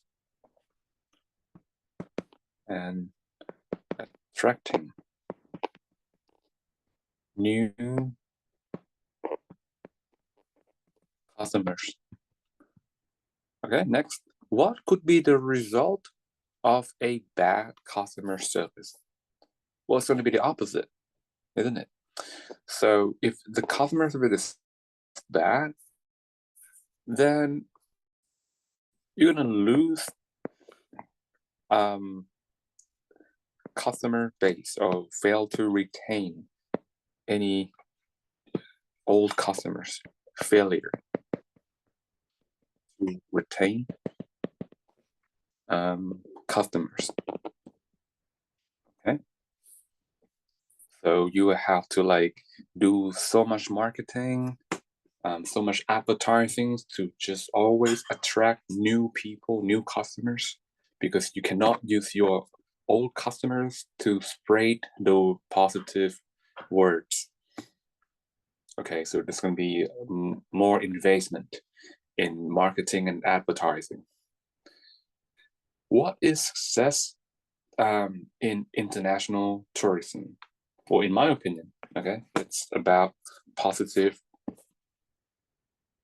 A: And attracting new customers. Okay, next, what could be the result of a bad customer service? Well, it's going to be the opposite, isn't it? So if the customer service is bad, then you're going to lose customer base or fail to retain any old customers. Failure to retain customers. Okay, so you will have to like do so much marketing, so much advertising to just always attract new people, new customers, because you cannot use your old customers to spread the positive words. Okay, so there's going to be more investment in marketing and advertising. What is success in international tourism? Well, in my opinion, okay, it's about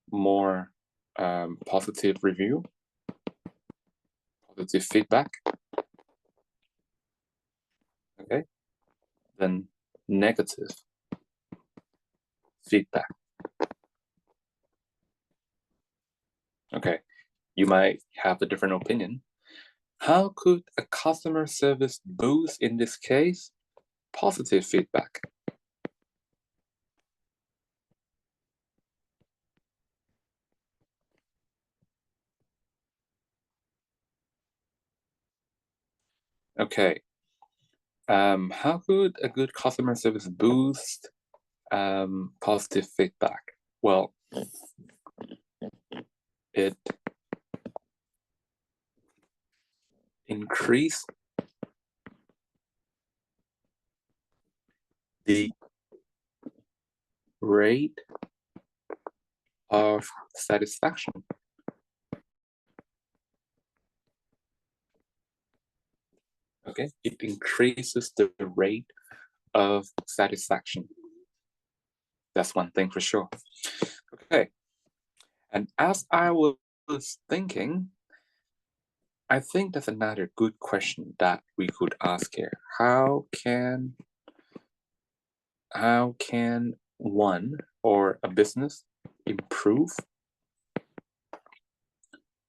A: more positive review, positive feedback, okay, then negative feedback. Okay, you might have a different opinion. How could a customer service boost, in this case, positive feedback? Okay, how could a good customer service boost positive feedback? Well, it increase the rate of satisfaction. Okay, it increases the rate of satisfaction. That's one thing for sure. Okay, and as I was thinking, I think that's another good question that we could ask here. How can one or a business improve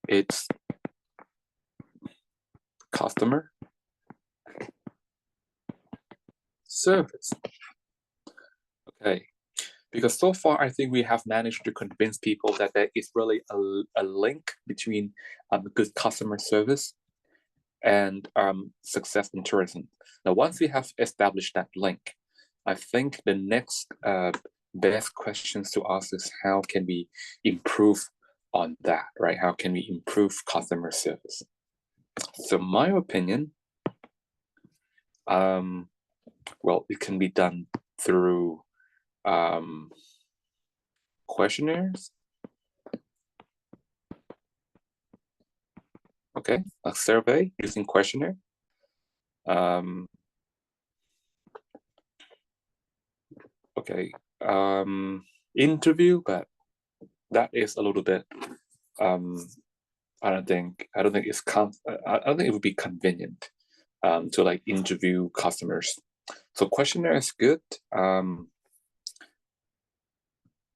A: its customer service? Okay, because so far I think we have managed to convince people that there is really a link between good customer service and success in tourism. Now, once we have established that link, I think the next best questions to ask is how can we improve on that, right? How can we improve customer service? So my opinion, well, it can be done through questionnaires. Okay, a survey using questionnaire. Okay, interview, but that is a little bit I don't think it would be convenient to like interview customers. So questionnaire is good.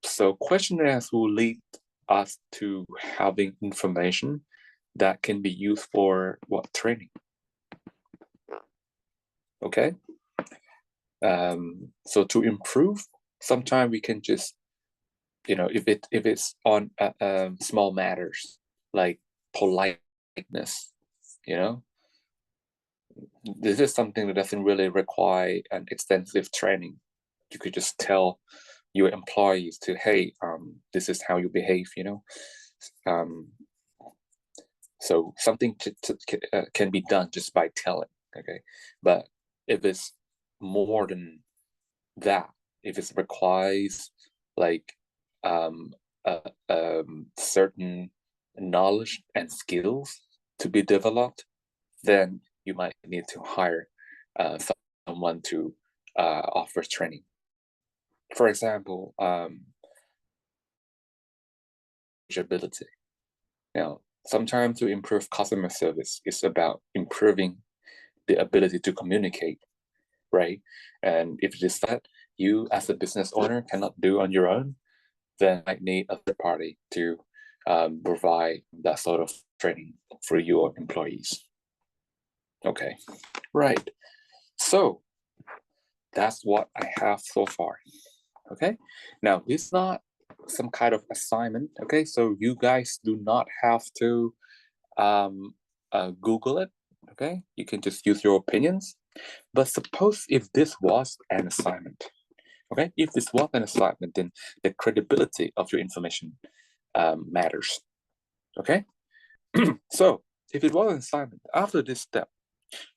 A: So questionnaires will lead us to having information that can be used for what training. Okay. So to improve, sometimes we can just, if it's on small matters like politeness, this is something that doesn't really require an extensive training. You could just tell your employees to, hey, this is how you behave, so something can be done just by telling. Okay, but if it's more than that, if it requires like certain knowledge and skills to be developed, then you might need to hire someone to offer training. For example, ability. Now, sometimes to improve customer service is about improving the ability to communicate, right? And if it is that you as a business owner cannot do on your own, then you might need a third party to provide that sort of training for your employees. Okay, right. So that's what I have so far. Okay, now this is not some kind of assignment. Okay, so you guys do not have to Google it. Okay, you can just use your opinions. But suppose if this was an assignment, okay, if this was an assignment, then the credibility of your information matters. Okay, so if it was an assignment, after this step,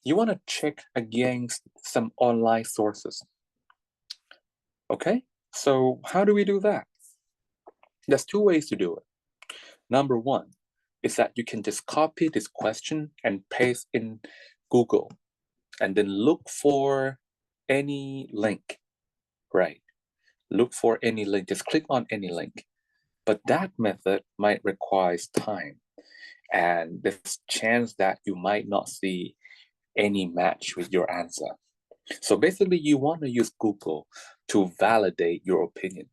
A: you want to check against some online sources. Okay, so how do we do that? There's two ways to do it. Number one is that you can just copy this question and paste in Google and then look for any link, right? Look for any link, just click on any link. But that method might require time, and there's a chance that you might not see any match with your answer. So basically, you want to use Google to validate your opinion.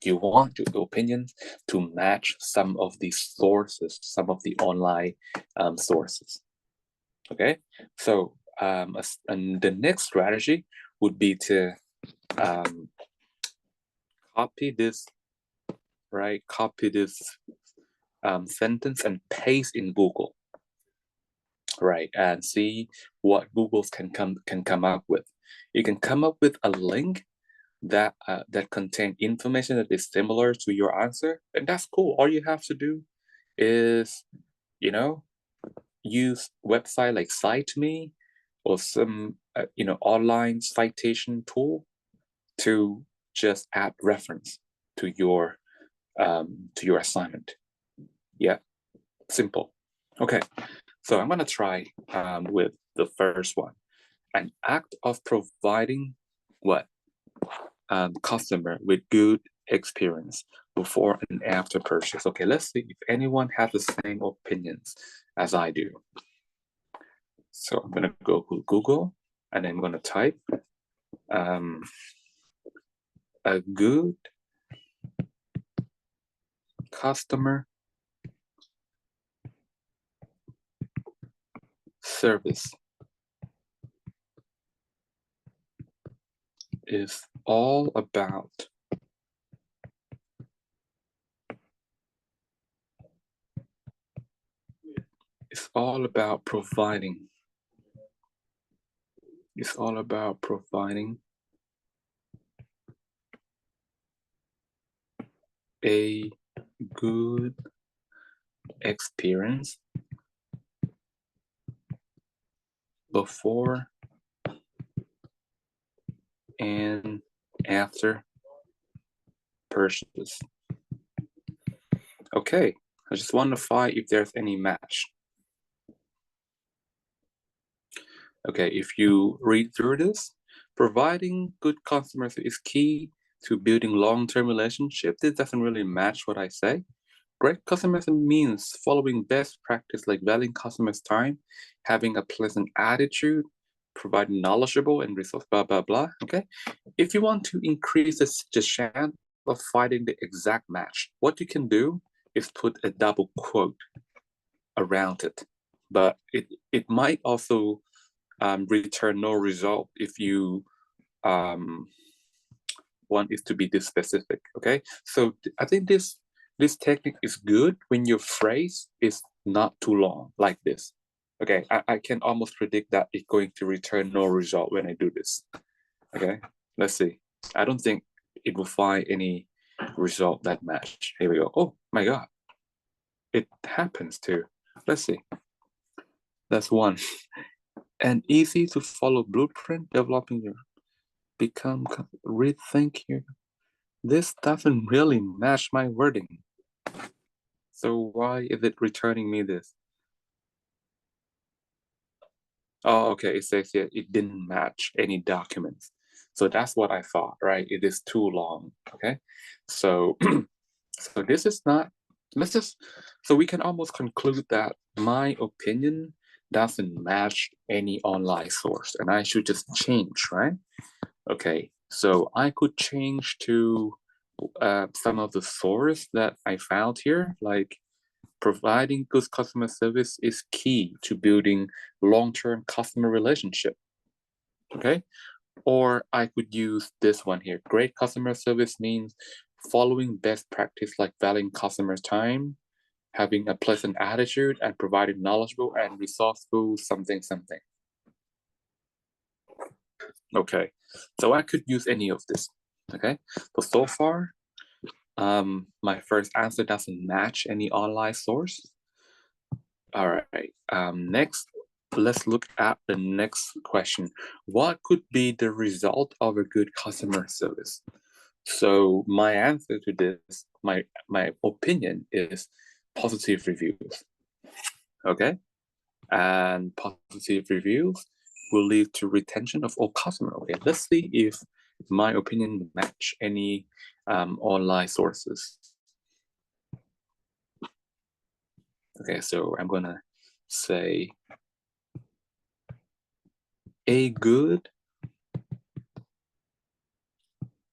A: You want your opinion to match some of these sources, some of the online sources. Okay, so and the next strategy would be to copy this, right? Copy this sentence and paste in Google, right? And see what Google can come up with. You can come up with a link that contain information that is similar to your answer, and that's cool. All you have to do is, use website like CiteMe or some online citation tool to just add reference to your assignment. Yeah, simple. Okay, so I'm gonna try with the first one. An act of providing what? Customer with good experience before and after purchase. Okay, let's see if anyone has the same opinions as I do. So I'm gonna go to Google and I'm gonna type a good customer service is all about providing. It's all about providing a good experience before and after purchase. Okay, I just want to find if there's any match. Okay, if you read through this, providing good customer service is key to building long-term relationships. This doesn't really match what I say. Great customer service means following best practice like valuing customers' time, having a pleasant attitude, providing knowledgeable and resource, blah, blah, blah, okay? If you want to increase the chance of finding the exact match, what you can do is put a double quote around it. But it might also return no result if you want it to be this specific, okay? So I think this technique is good when your phrase is not too long like this. Okay, I can almost predict that it's going to return no result when I do this. Okay, let's see. I don't think it will find any result that match. Here we go. Oh my God, it happens too. Let's see. That's one. An easy to follow blueprint developing your rethink your. This doesn't really match my wording. So why is it returning me this? Oh, okay, it says here it didn't match any documents. So that's what I thought, right? It is too long, okay? So, so this is not, so we can almost conclude that my opinion doesn't match any online source and I should just change, right? Okay, so I could change to some of the source that I found here, like providing good customer service is key to building long-term customer relationship. Okay, or I could use this one here. Great customer service means following best practice like valuing customers' time, having a pleasant attitude, and providing knowledgeable and resourceful something something. Okay, so I could use any of this. Okay, so far, my first answer doesn't match any online source. All right, next, let's look at the next question. What could be the result of a good customer service? So my answer to this, my opinion is positive reviews. Okay, and positive reviews will lead to retention of all customers. Okay, let's see if my opinion match any online sources. Okay, so I'm gonna say a good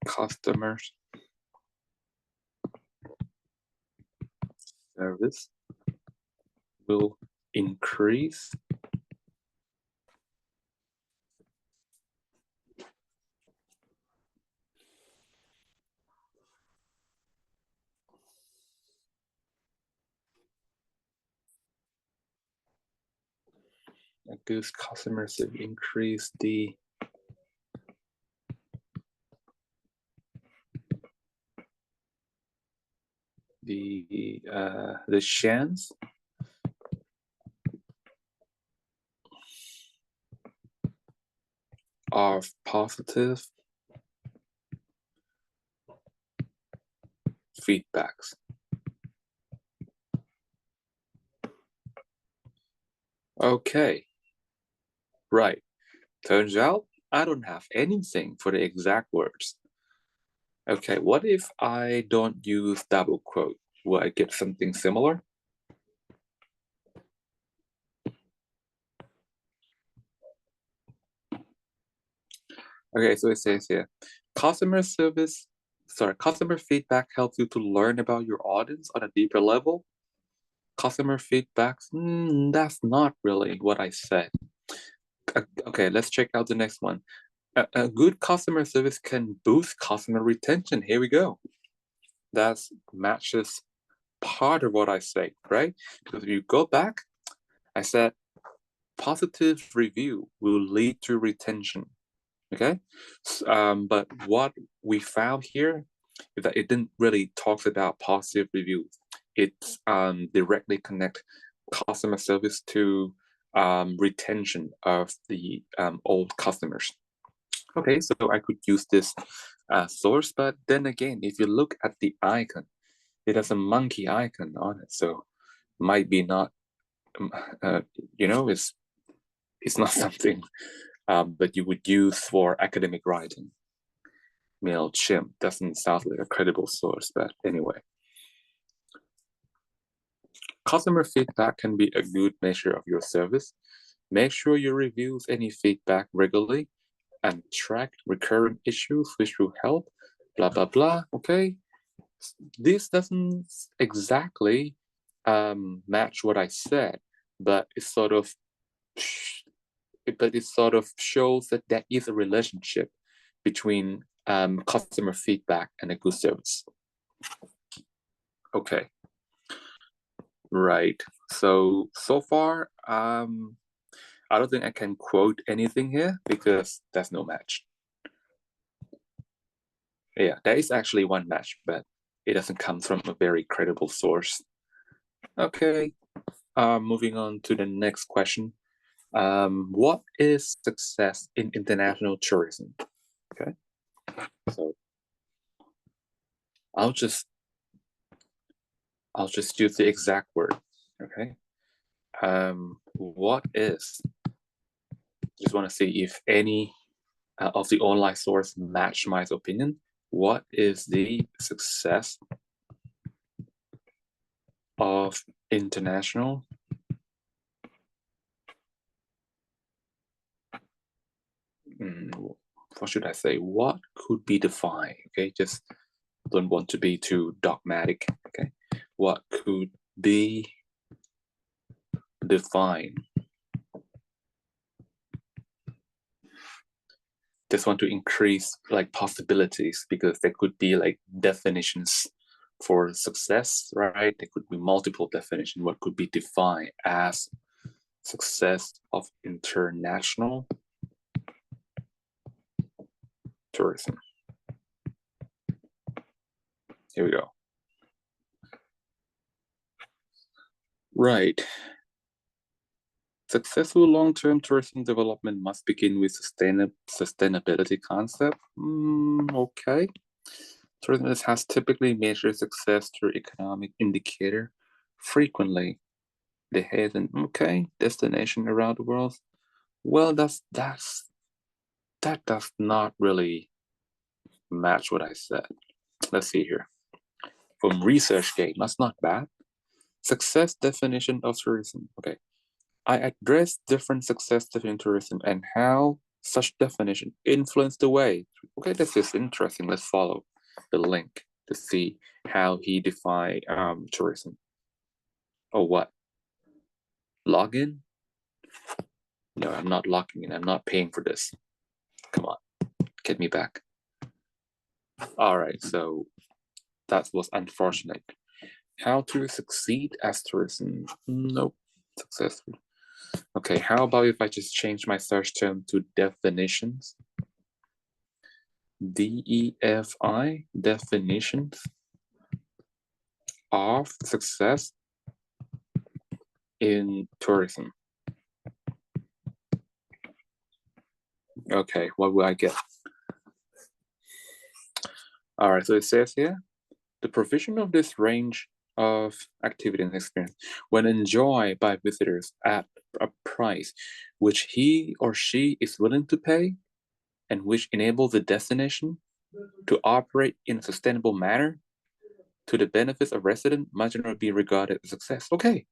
A: customer service will increase a good customer service increase the chance of positive feedbacks. Okay, right. Turns out I don't have anything for the exact words. Okay, what if I don't use double quote? Will I get something similar? Okay, so it says here, customer feedback helps you to learn about your audience on a deeper level. Customer feedback, that's not really what I said. Okay, let's check out the next one. A good customer service can boost customer retention. Here we go. That matches part of what I say, right? Because if you go back, I said positive review will lead to retention. Okay, but what we found here is that it didn't really talk about positive reviews. It's directly connect customer service to retention of the old customers. Okay, so I could use this source, but then again, if you look at the icon, it has a monkey icon on it, so might be not, it's not something that you would use for academic writing. MailChimp doesn't sound like a credible source, but anyway. Customer feedback can be a good measure of your service. Make sure you review any feedback regularly and track recurrent issues, which will help, blah, blah, blah, okay? This doesn't exactly match what I said, but it sort of shows that there is a relationship between customer feedback and a good service. Okay, right. So far, I don't think I can quote anything here because there's no match. Yeah, there is actually one match, but it doesn't come from a very credible source. Okay, moving on to the next question. What is success in international tourism? Okay, so I'll just use the exact word. Okay, what is? Just want to see if any of the online source match my opinion. What is the success of international what should I say? What could be defined? Okay, just don't want to be too dogmatic. Okay, what could be defined? just want to increase like possibilities, because there could be like definitions for success, right? There could be multiple definitions. What could be defined as success of international tourism? Here we go. Right. Successful long-term tourism development must begin with sustainability concept. Okay. Tourism has typically measured success through economic indicator. Frequently, they have an destination around the world. Well, that does not really match what I said. Let's see here. From ResearchGate, that's not bad. Success definition of tourism. Okay. I address different success definition tourism and how such definition influence the way. Okay, this is interesting. Let's follow the link to see how he defined tourism. Oh, what? Login? No, I'm not logging in. I'm not paying for this. Come on, get me back. All right, so that was unfortunate. How to succeed as tourism? Nope, successful. Okay, how about if I just change my search term to definitions? DEFI, definitions of success in tourism. Okay, what will I get? All right, so it says here, the provision of this range of activity and experience when enjoyed by visitors at a price which he or she is willing to pay and which enables the destination to operate in a sustainable manner to the benefits of residents might generally be regarded as success. Okay,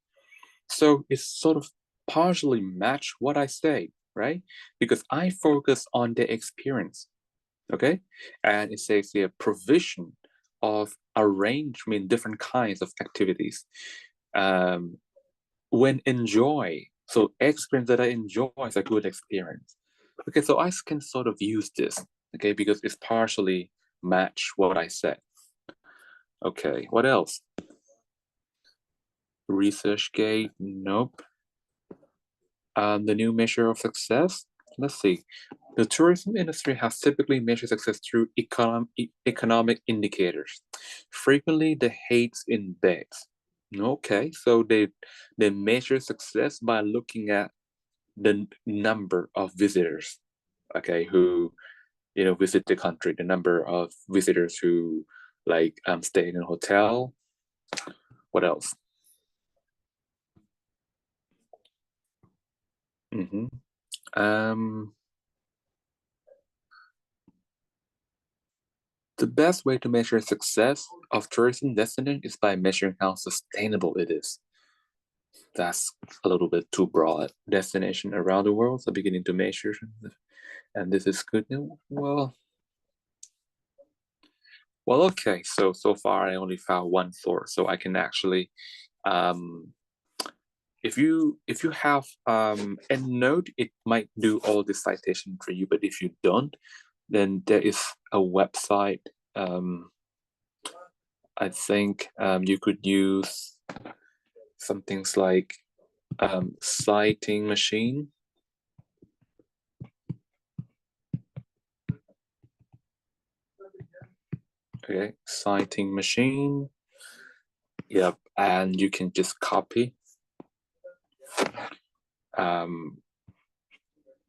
A: so it's sort of partially match what I say, right? Because I focus on the experience, okay? And it says here, provision of arrangement, different kinds of activities. When enjoy, so experience that I enjoy is a good experience. Okay, so I can sort of use this, okay, because it's partially match what I said. Okay, what else? ResearchGate, nope. The new measure of success, let's see. The tourism industry has typically measured success through economic indicators. Frequently, the heights in beds. Okay, so they measure success by looking at the number of visitors, okay, who visit the country, the number of visitors who like stay in a hotel. What else? The best way to measure success of tourism destination is by measuring how sustainable it is. That's a little bit too broad. Destination around the world are beginning to measure, and this is good news. Well, okay. So far I only found one source, so I can actually, if you have EndNote, it might do all the citation for you. But if you don't, then there is a website. I think you could use some things like citing machine. Okay, citing machine. Yep, and you can just copy the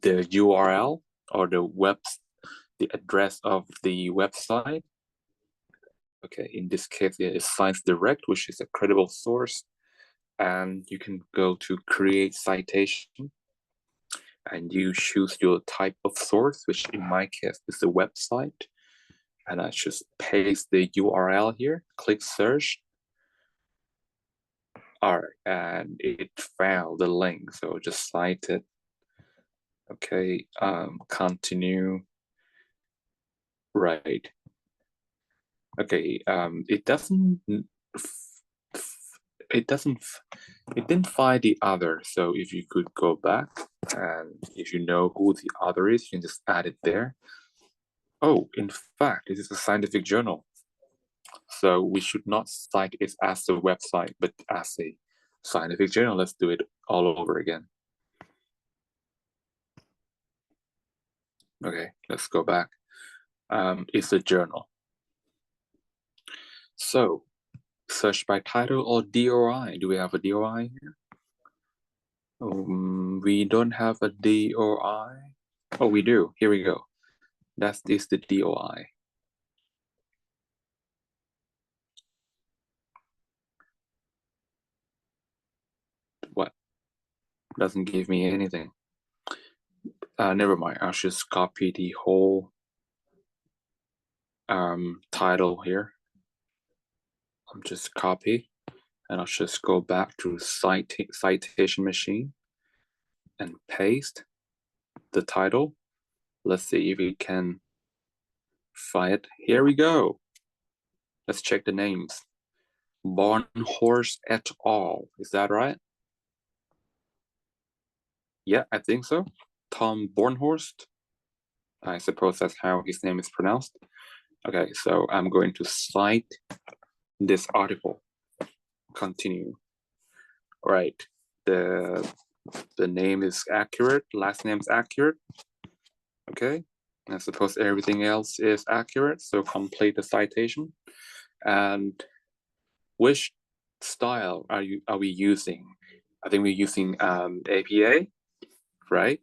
A: URL or the address of the website. Okay, in this case, it is Science Direct, which is a credible source. And you can go to create citation and you choose your type of source, which in my case is the website. And I just paste the URL here, click search. All right, and it found the link, so just cite it. Okay, continue. Right. Okay, it didn't find the other. So if you could go back and if you know who the other is, you can just add it there. Oh, in fact, it is a scientific journal. So we should not cite it as a website, but as a scientific journal. Let's do it all over again. Okay, let's go back. It's a journal. So search by title or DOI. Do we have a DOI here? We don't have a DOI. Oh, we do. Here we go. That is the DOI. What? Doesn't give me anything. Never mind. I'll just copy the whole title here. I'm just copy, and I'll just go back to citation machine and paste the title. Let's see if we can find it. Here we go. Let's check the names. Bornhorst et al. Is that right? Yeah, I think so. Tom Bornhorst. I suppose that's how his name is pronounced. Okay, so I'm going to cite this article. Continue. All right. The name is accurate. Last name is accurate. Okay. I suppose everything else is accurate. So complete the citation. And which style are we using? I think we're using APA, right?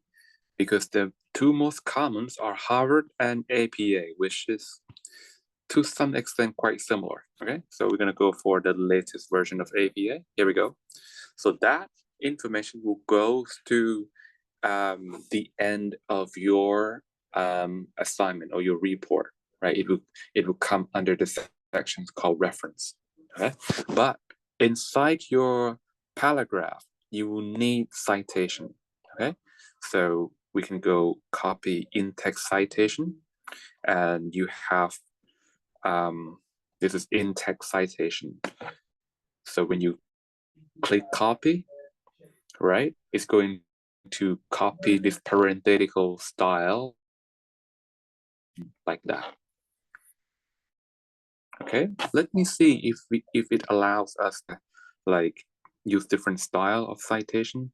A: Because the two most commons are Harvard and APA, which is to some extent quite similar. Okay, so we're gonna go for the latest version of APA. Here we go. So that information will go to the end of your assignment or your report, right? It will come under the sections called reference. Okay, but inside your paragraph, you will need citation. Okay, so we can go copy in-text citation, and you have this is in-text citation. So when you click copy, right, it's going to copy this parenthetical style like that. Okay, let me see if it allows us to like use different style of citation.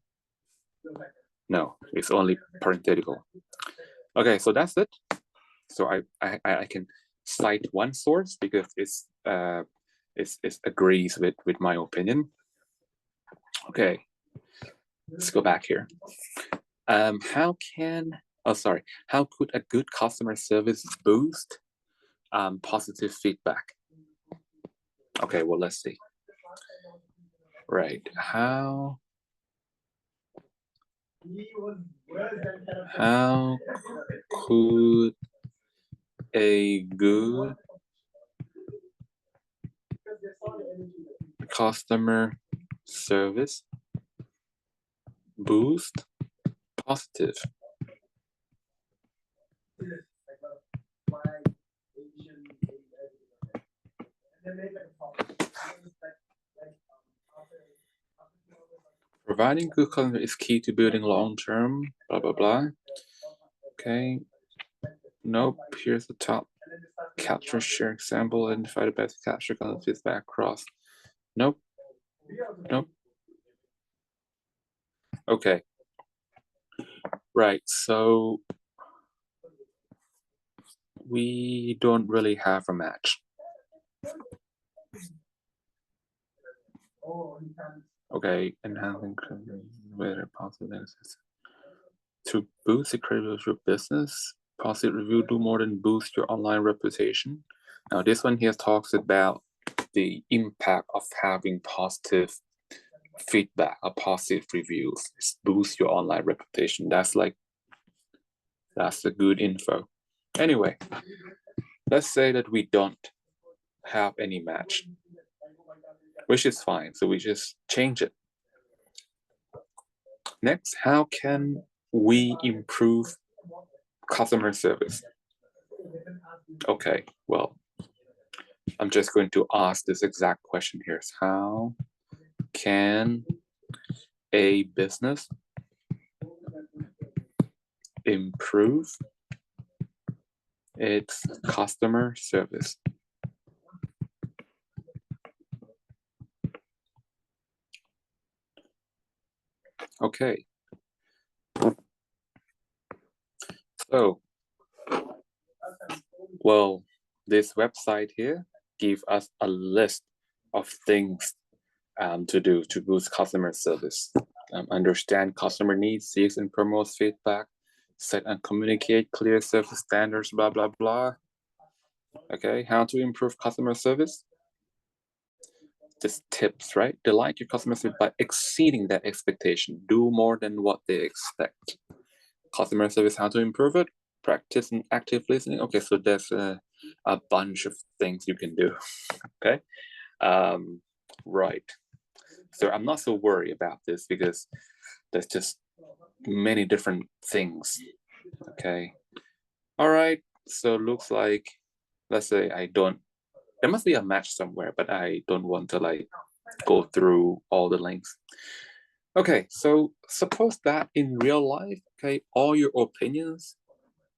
A: No, it's only parenthetical. Okay, so that's it. So I can cite one source because it agrees with my opinion. Okay, let's go back here. How could a good customer service boost positive feedback? Okay, well, let's see. Right, how could a good customer service boost positive? Providing good customer is key to building long-term, blah, blah, blah. Okay. Nope, here's the top. Capture, share example, identify the best capture content feedback across. Nope. Nope. Okay. Right, so we don't really have a match. Okay, enhancing whether positive to boost the credibility of your business. Positive review do more than boost your online reputation. Now, this one here talks about the impact of having positive feedback or positive reviews. It's boost your online reputation. That's a good info. Anyway, let's say that we don't have any match, which is fine. So we just change it. Next, how can we improve customer service? Okay, well, I'm just going to ask this exact question here. How can a business improve It's customer service. Okay. So, well, this website here gives us a list of things to do to boost customer service. Understand customer needs, seeks and promotes feedback, set and communicate clear service standards, blah, blah, blah. Okay, how to improve customer service? Just tips, right? Delight your customer service by exceeding their expectation. Do more than what they expect. Customer service, how to improve it? Practice and active listening. Okay, so there's a bunch of things you can do. Okay, right. So I'm not so worried about this because there's just many different things. Okay, all right. So looks like, let's say I don't. There must be a match somewhere, but I don't want to like go through all the links. Okay, so suppose that in real life, okay, all your opinions,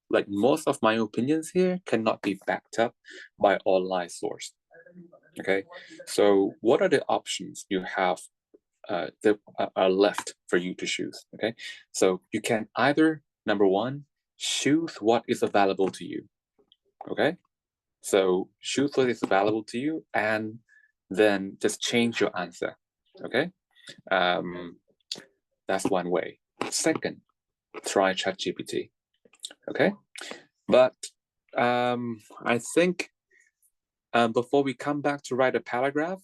A: like most of my opinions here, cannot be backed up by online source. Okay, so what are the options you have that are left for you to choose? Okay, so you can either, number one, choose what is available to you. Okay, so choose what is available to you and then just change your answer. Okay, that's one way. Second, try ChatGPT. Okay, but I think before we come back to write a paragraph,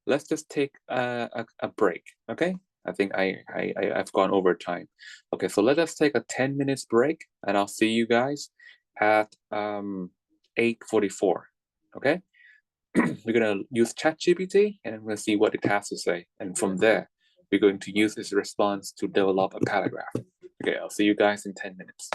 A: let's just take a break. Okay, I think I've gone over time. Okay, so let us take a 10 minutes break, and I'll see you guys at 8:44. Okay, we're gonna use ChatGPT, and we're gonna see what it has to say, and from there, we're going to use its response to develop a paragraph. Okay, I'll see you guys in 10 minutes.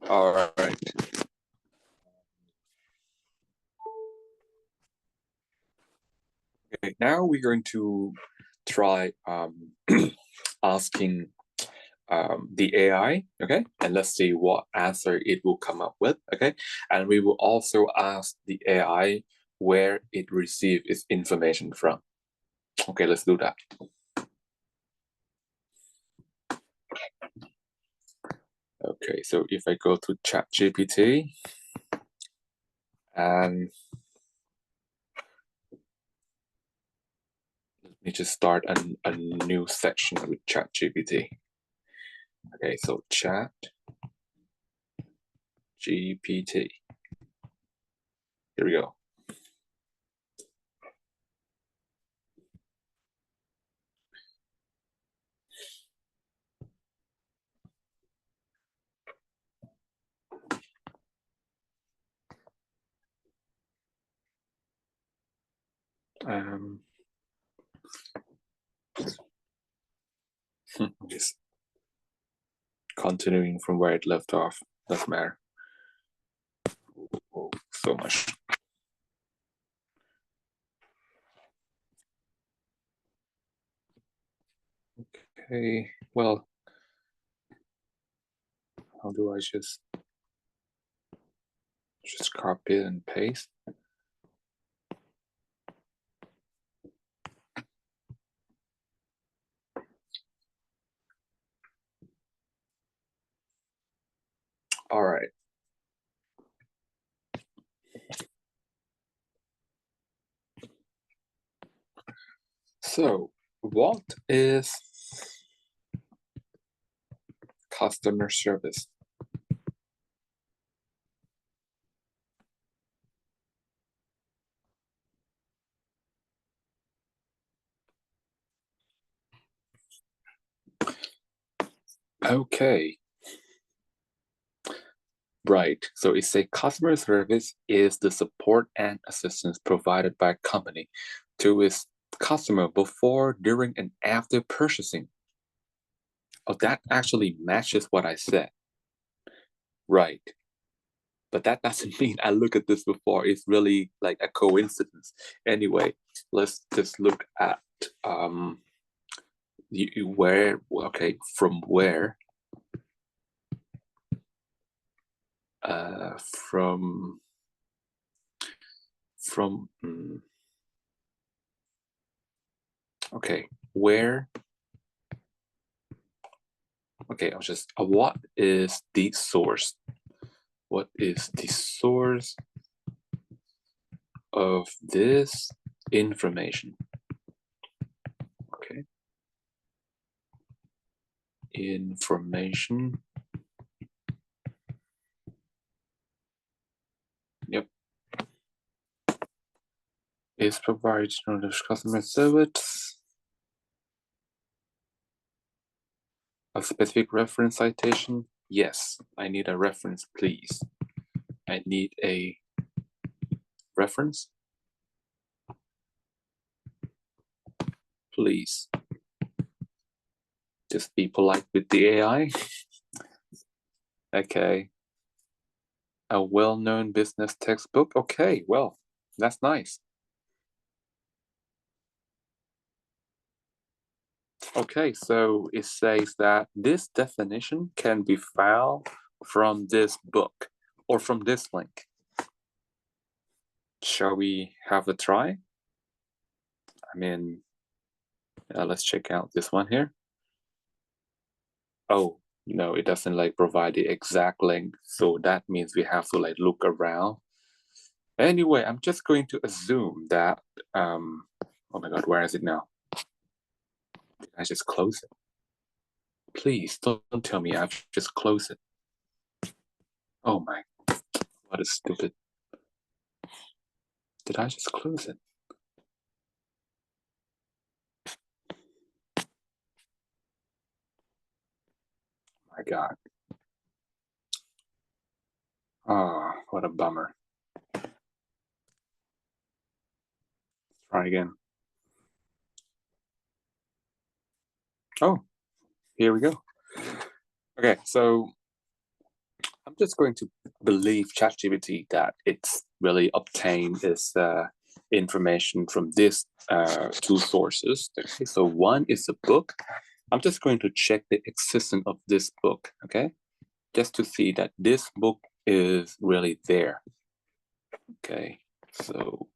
A: All right. Okay, now we're going to try asking the AI, okay? And let's see what answer it will come up with, okay? And we will also ask the AI where it received its information from. Okay, let's do that. Okay, so if I go to ChatGPT and let me just start a new section with ChatGPT. Okay, so ChatGPT. Here we go. Just continuing from where it left off. Doesn't matter. Oh, so much. Okay, well, how do I just copy and paste? All right. So, what is customer service? Okay, right. So it's a customer service is the support and assistance provided by a company to its customer before, during, and after purchasing. Oh, that actually matches what I said. Right. But that doesn't mean I look at this before. It's really like a coincidence. Anyway, let's just look at where, okay, from where, from okay, where, okay, I'll just, what is the source? What is the source of this information? Okay, information. Yep, is provided on the customer service. A specific reference citation? Yes, I need a reference, please. I need a reference, please. Just be polite with the AI. Okay. A well-known business textbook? Okay, well, that's nice. Okay, so it says that this definition can be found from this book or from this link. Shall we have a try? I mean, let's check out this one here. Oh, no, it doesn't like provide the exact link. So that means we have to like look around. Anyway, I'm just going to assume that, oh my God, where is it now? Did I just close it? Please don't tell me I've just closed it. Oh my, what is stupid. Did I just close it? My God. Oh, what a bummer. Try again. Oh, here we go. Okay, so I'm just going to believe ChatGPT that it's really obtained this information from these two sources. Okay, so one is a book. I'm just going to check the existence of this book, okay? Just to see that this book is really there. Okay, so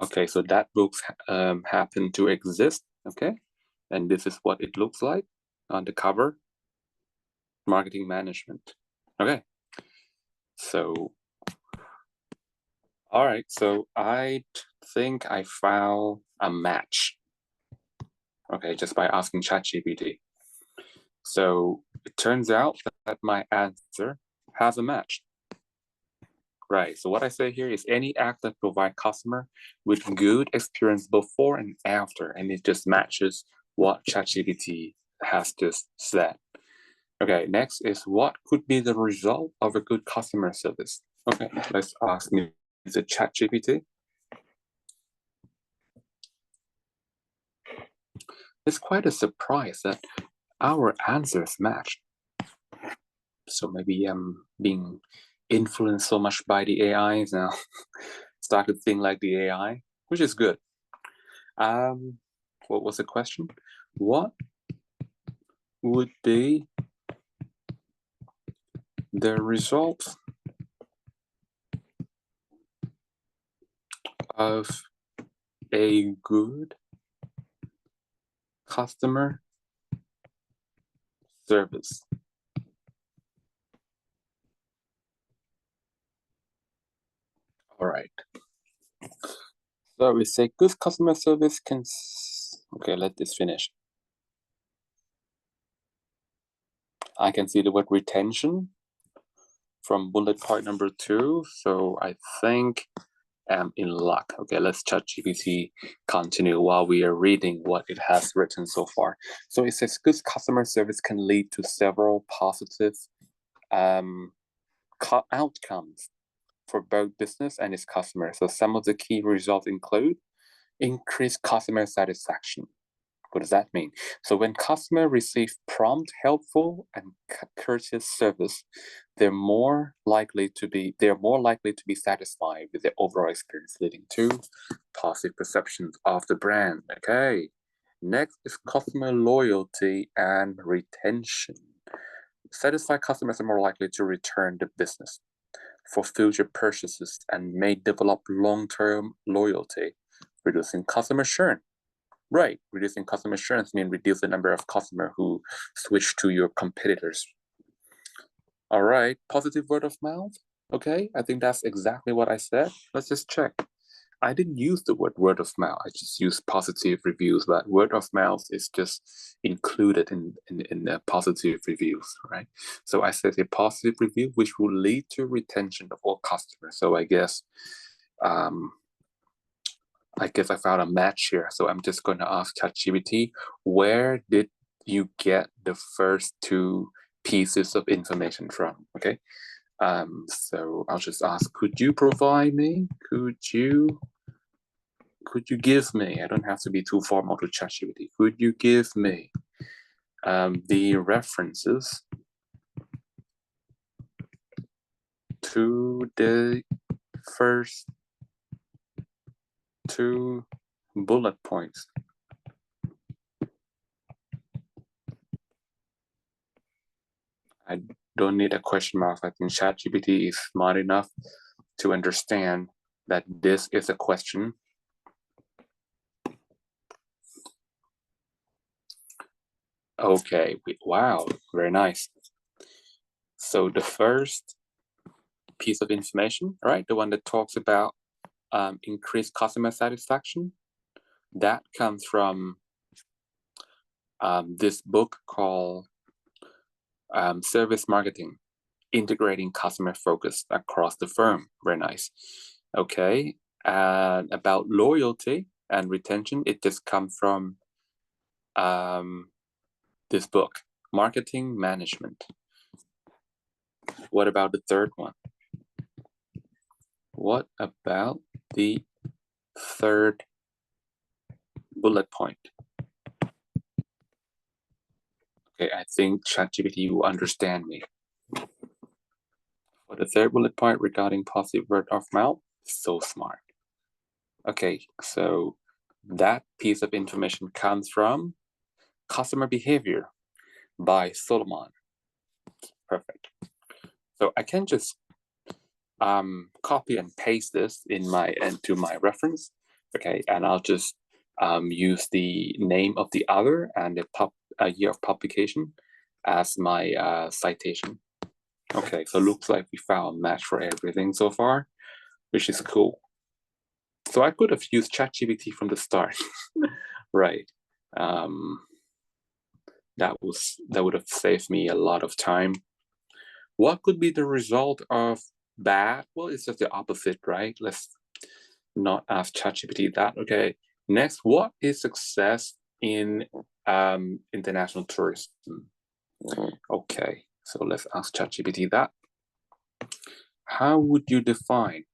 A: okay, so that book happened to exist, okay? And this is what it looks like on the cover. Marketing management. Okay, so all right, so I think I found a match. Okay, just by asking ChatGPT. So it turns out that my answer has a match. Right, so what I say here is any app that provide customer with good experience before and after, and it just matches what ChatGPT has just said. Okay, next is what could be the result of a good customer service? Okay, let's ask me the ChatGPT. It's quite a surprise that our answers match. So maybe I'm being influenced so much by the AIs now. Start to think like the AI, which is good. What was the question? What would be the result of a good customer service? All right. So we say good customer service can. Okay, let this finish. I can see the word retention from bullet point number 2. So I think I'm in luck. Okay, let's ChatGPT continue while we are reading what it has written so far. So it says good customer service can lead to several positive outcomes for both business and its customers. So some of the key results include increased customer satisfaction. What does that mean? So when customers receive prompt, helpful, and courteous service, they're more likely to be satisfied with their overall experience, leading to positive perceptions of the brand. Okay. Next is customer loyalty and retention. Satisfied customers are more likely to return the business for future purchases and may develop long-term loyalty, reducing customer churn. Right, reducing customer assurance means reduce the number of customers who switch to your competitors. All right, positive word of mouth. Okay, I think that's exactly what I said. Let's just check. I didn't use the word of mouth. I just used positive reviews, but word of mouth is just included in the positive reviews, right? So I said a positive review, which will lead to retention of all customers. So I guess I found a match here. So I'm just going to ask ChatGPT, where did you get the first two pieces of information from? Okay. So I'll just ask, could you provide me? Could you give me? I don't have to be too formal to ChatGPT. Could you give me the references to the first two bullet points? I don't need a question mark. I think ChatGPT is smart enough to understand that this is a question. Okay, wow, very nice. So the first piece of information, right, the one that talks about increased customer satisfaction, that comes from this book called Service Marketing, Integrating Customer Focus Across the Firm. Very nice. Okay, and about loyalty and retention, it just comes from this book, Marketing Management. What about the third one? What about the third bullet point. Okay, I think ChatGPT will understand me. For the third bullet point regarding positive word of mouth, so smart. Okay, so that piece of information comes from Customer Behavior by Solomon. Perfect. So I can just copy and paste this into my reference. Okay, and I'll just use the name of the author and the year of publication as my citation. Okay, so looks like we found a match for everything so far, which is cool. So I could have used ChatGPT from the start, right? That would have saved me a lot of time. What could be the result of bad? Well, it's just the opposite, right? Let's not ask ChatGPT that. Okay. Next, what is success in international tourism? Okay, so let's ask ChatGPT that. How would you define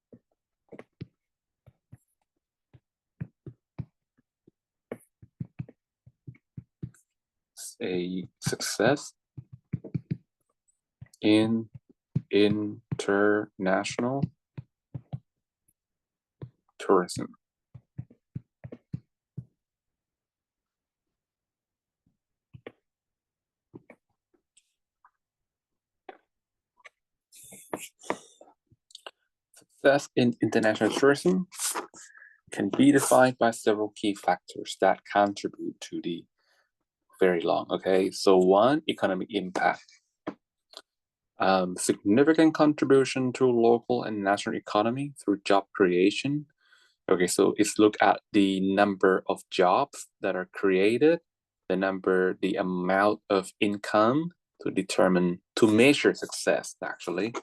A: a success in international tourism? Success in international tourism can be defined by several key factors that contribute to the very long. Okay, so one, economic impact. Significant contribution to local and national economy through job creation. Okay, so it's look at the number of jobs that are created, the amount of income to measure success, actually.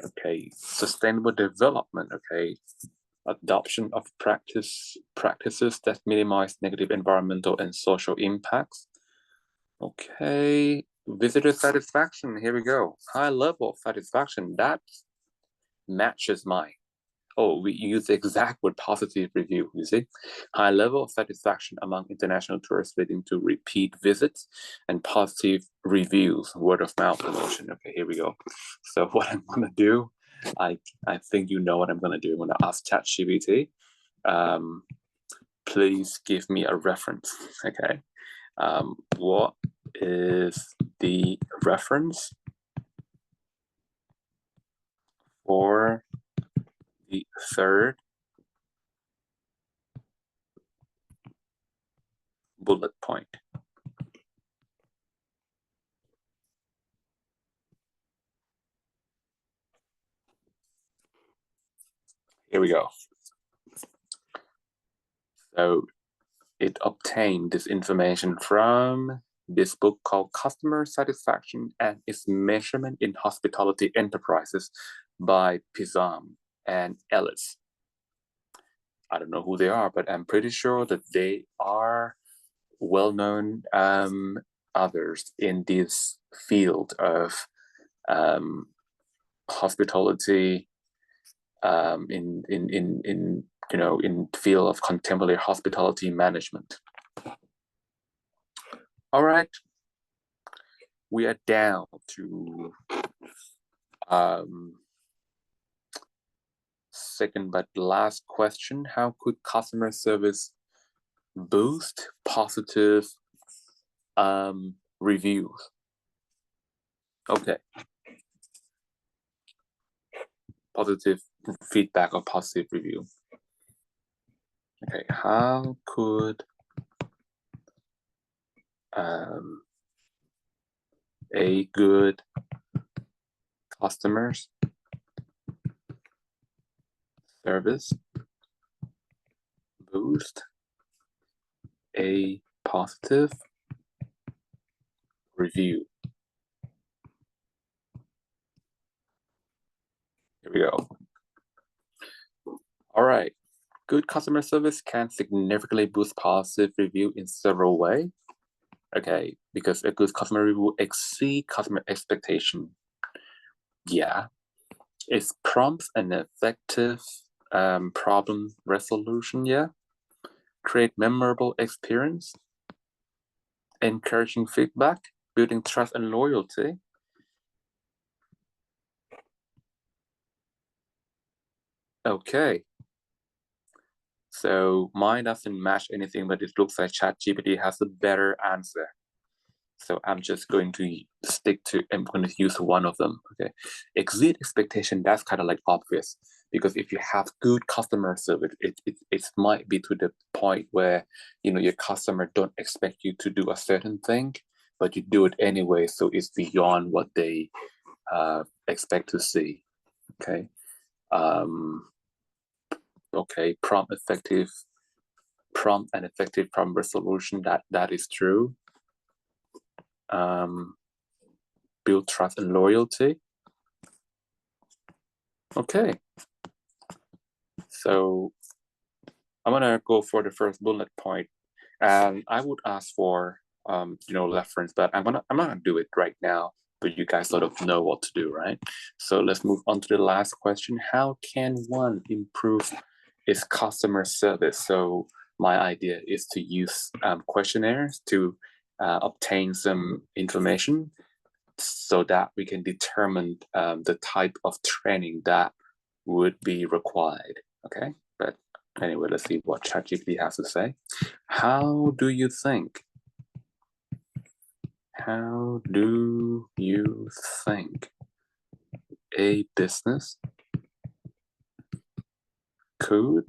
A: Okay, sustainable development, okay, adoption of practices that minimize negative environmental and social impacts. Okay, visitor satisfaction, here we go. High level of satisfaction, that matches mine. Oh, we use the exact word positive review, you see? High level of satisfaction among international tourists leading to repeat visits and positive reviews, word of mouth promotion. Okay, here we go. So what I'm gonna do, I think you know what I'm gonna do. I'm gonna ask ChatGPT, please give me a reference, okay? What is the reference for the third bullet point? Here we go. So it obtained this information from this book called Customer Satisfaction and its Measurement in Hospitality Enterprises by Pizam and Ellis. I don't know who they are, but I'm pretty sure that they are well-known others in this field of hospitality, in field of contemporary hospitality management. All right, we are down to second but last question. How could customer service boost positive reviews? Okay, positive feedback or positive review. Okay, how could a good customer service boost a positive review? Here we go. All right. Good customer service can significantly boost positive review in several ways. Okay, because a good customer review will exceed customer expectation. Yeah, it prompts an effective problem resolution. Yeah, create memorable experience, encouraging feedback, building trust and loyalty. Okay. So mine doesn't match anything, but it looks like ChatGPT has a better answer. So I'm just going to I'm going to use one of them. Okay. Exceed expectation, that's kind of like obvious, because if you have good customer service, it might be to the point where, your customer don't expect you to do a certain thing, but you do it anyway. So it's beyond what they expect to see. Okay. Okay. Prompt and effective problem resolution. That is true. Build trust and loyalty. Okay. So I'm gonna go for the first bullet point, and I would ask for reference, but I'm not gonna do it right now. But you guys sort of know what to do, right? So let's move on to the last question. How can one improve its customer service? So my idea is to use questionnaires to obtain some information so that we can determine the type of training that would be required. Okay, but anyway, let's see what ChatGPT has to say. How do you think? How do you think a business could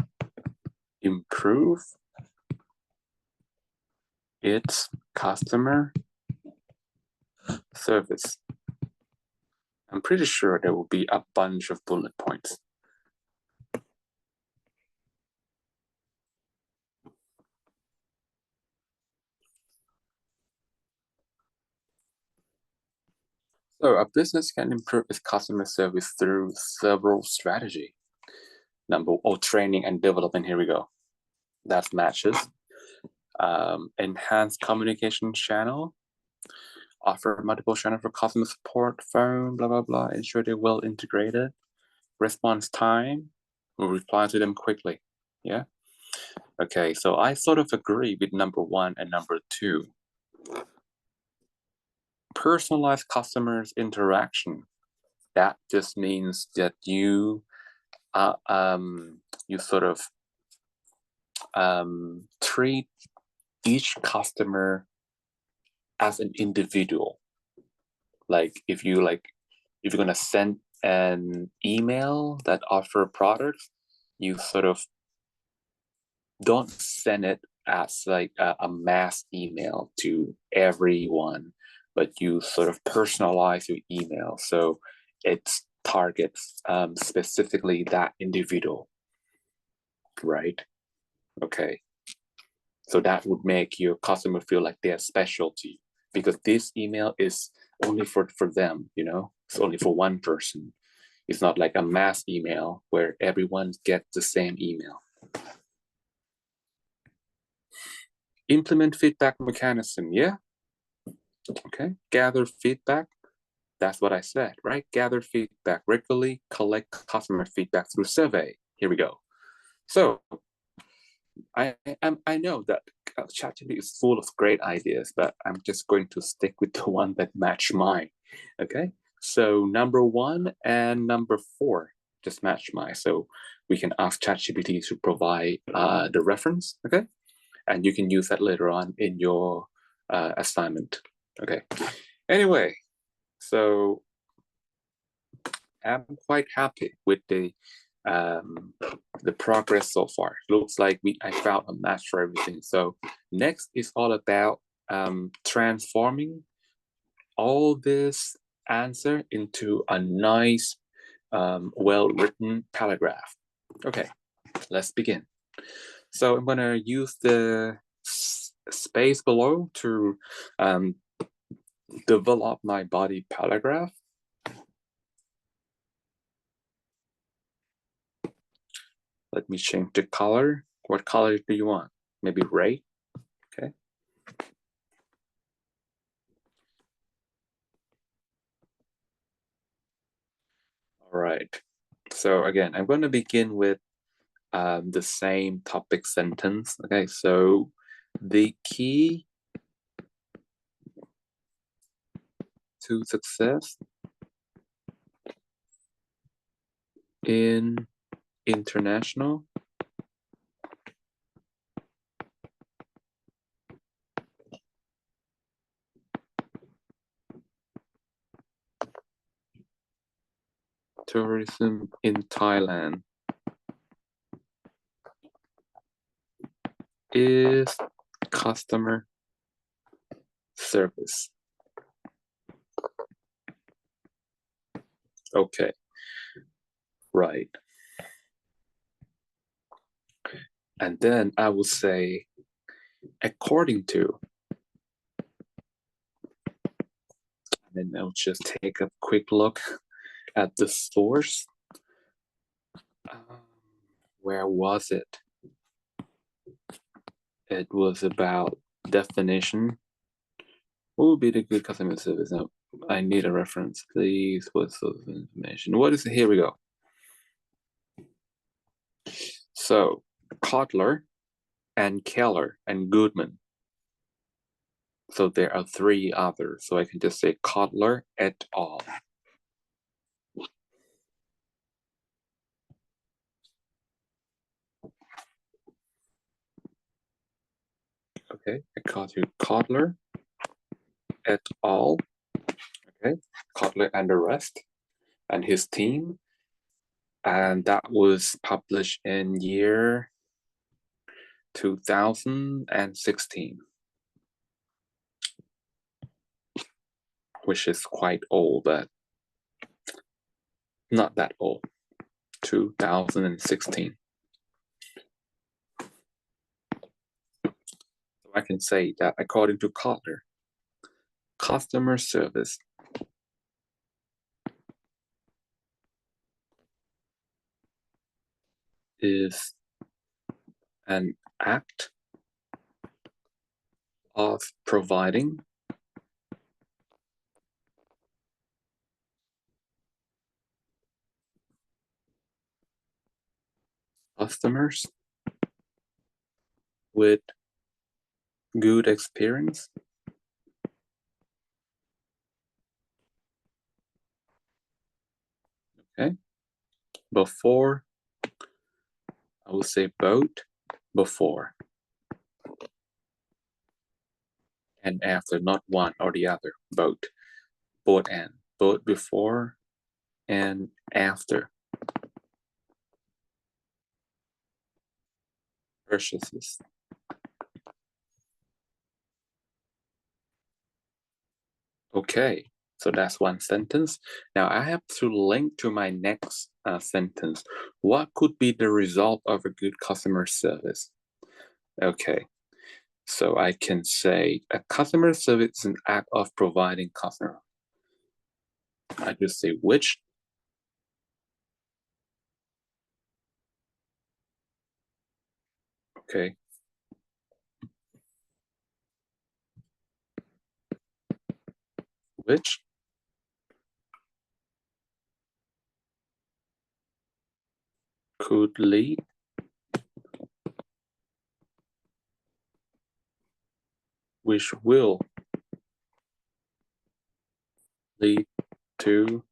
A: improve its customer service? I'm pretty sure there will be a bunch of bullet points. So a business can improve its customer service through several strategies. Training and development. Here we go. That matches. Enhanced communication channel. Offer multiple channels for customer support, phone, blah, blah, blah. Ensure they're well integrated. Response time. We'll reply to them quickly. Yeah. Okay, so I sort of agree with number 1 and number 2. Personalized customers interaction. That just means that you sort of treat each customer as an individual. Like if you're gonna send an email that offer products, you sort of don't send it as like a mass email to everyone, but you sort of personalize your email so it targets specifically that individual, right? Okay. So that would make your customer feel like they're special to you, because this email is only for them, it's only for one person. It's not like a mass email where everyone gets the same email. Implement feedback mechanism, yeah? Okay, gather feedback. That's what I said, right? Gather feedback regularly, collect customer feedback through survey. Here we go. So I know that ChatGPT is full of great ideas, but I'm just going to stick with the one that match mine. Okay, so number 1 and number 4 just match mine. So we can ask ChatGPT to provide the reference. Okay, and you can use that later on in your assignment. Okay. Anyway, so I'm quite happy with the progress so far. Looks like I found a match for everything. So next is all about transforming all this answer into a nice, well-written paragraph. Okay, let's begin. So I'm gonna use the space below to develop my body paragraph. Let me change the color. What color do you want? Maybe red? Okay. All right. So again, I'm going to begin with the same topic sentence. Okay, so the key to success in international tourism in Thailand is customer service. Okay, right. And then I will say, according to, and then I'll just take a quick look at the source. Um, where was it? It was about definition. What would be the good customer service? Now, I need a reference, please. What sort of information? What is it? Here we go. So, Kotler and Keller and Goodman. So there are three others. So I can just say Kotler et al. Okay, I call you Kotler et al. Okay, Kotler and the rest and his team. And that was published in year 2016, which is quite old, but not that old. 2016. So I can say that according to Kotler, customer service is an act of providing customers with good experience okay before I will say both before and after, not one or the other, both and both before and after purchases. Okay, so that's one sentence. Now I have to link to my next sentence. What could be the result of a good customer service? Okay, so I can say a customer service is an act of providing customer. I just say which. Okay. Which could lead which will lead to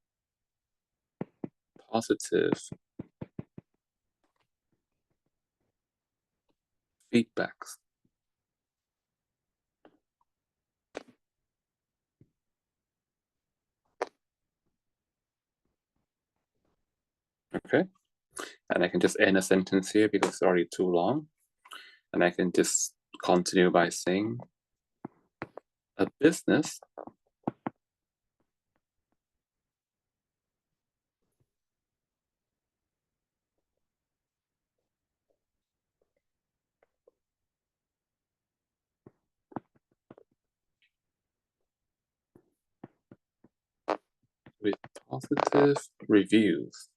A: positive feedbacks. Okay, and I can just end a sentence here because it's already too long. And I can just continue by saying a business with positive reviews.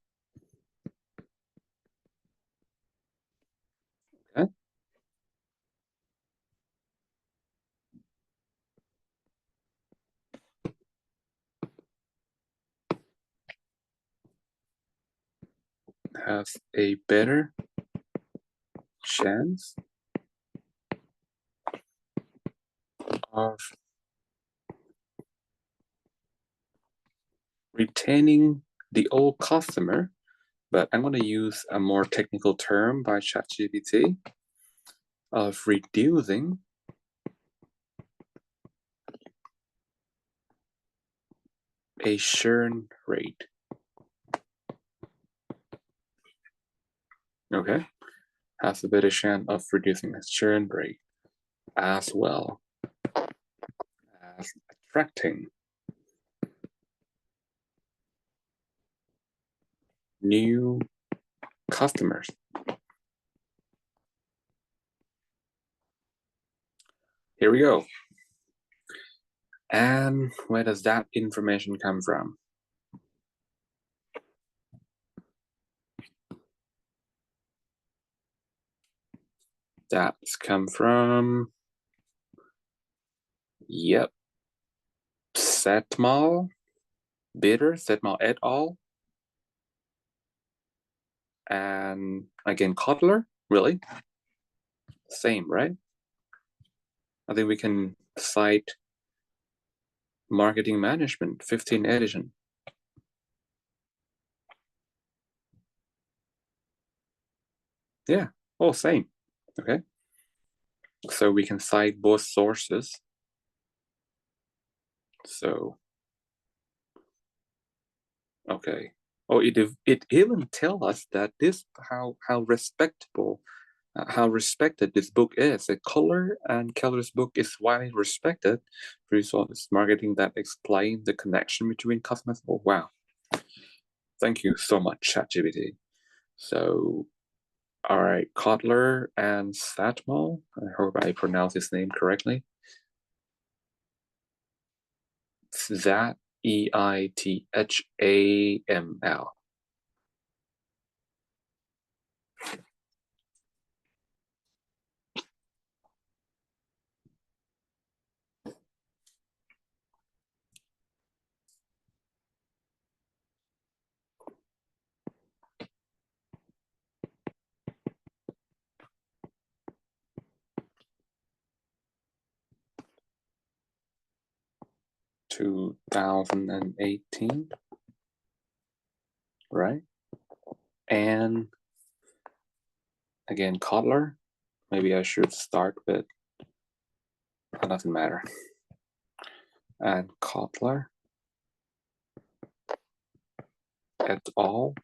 A: Okay. Has a better chance of retaining the old customer, but I'm going to use a more technical term by ChatGPT, of reducing a churn rate. Okay, has a better chance of reducing a churn rate, as well as attracting new customers. Here we go. And where does that information come from? That's come from, yep, Setmal et al. And again, Kotler, really? Same, right? I think we can cite Marketing Management, 15th edition. Yeah, all same, okay? So we can cite both sources. So, okay. Oh, it even tells us that this, how respectable, how respected this book is. Kohler and Keller's book is widely respected for its marketing that explains the connection between customers. Oh, wow. Thank you so much, ChatGPT. So, all right, Kotler and Satmal. I hope I pronounced his name correctly. Zat, EITHAML. 2018, right? And again, Kotler. Maybe I should start with, it doesn't matter. And Kotler et al.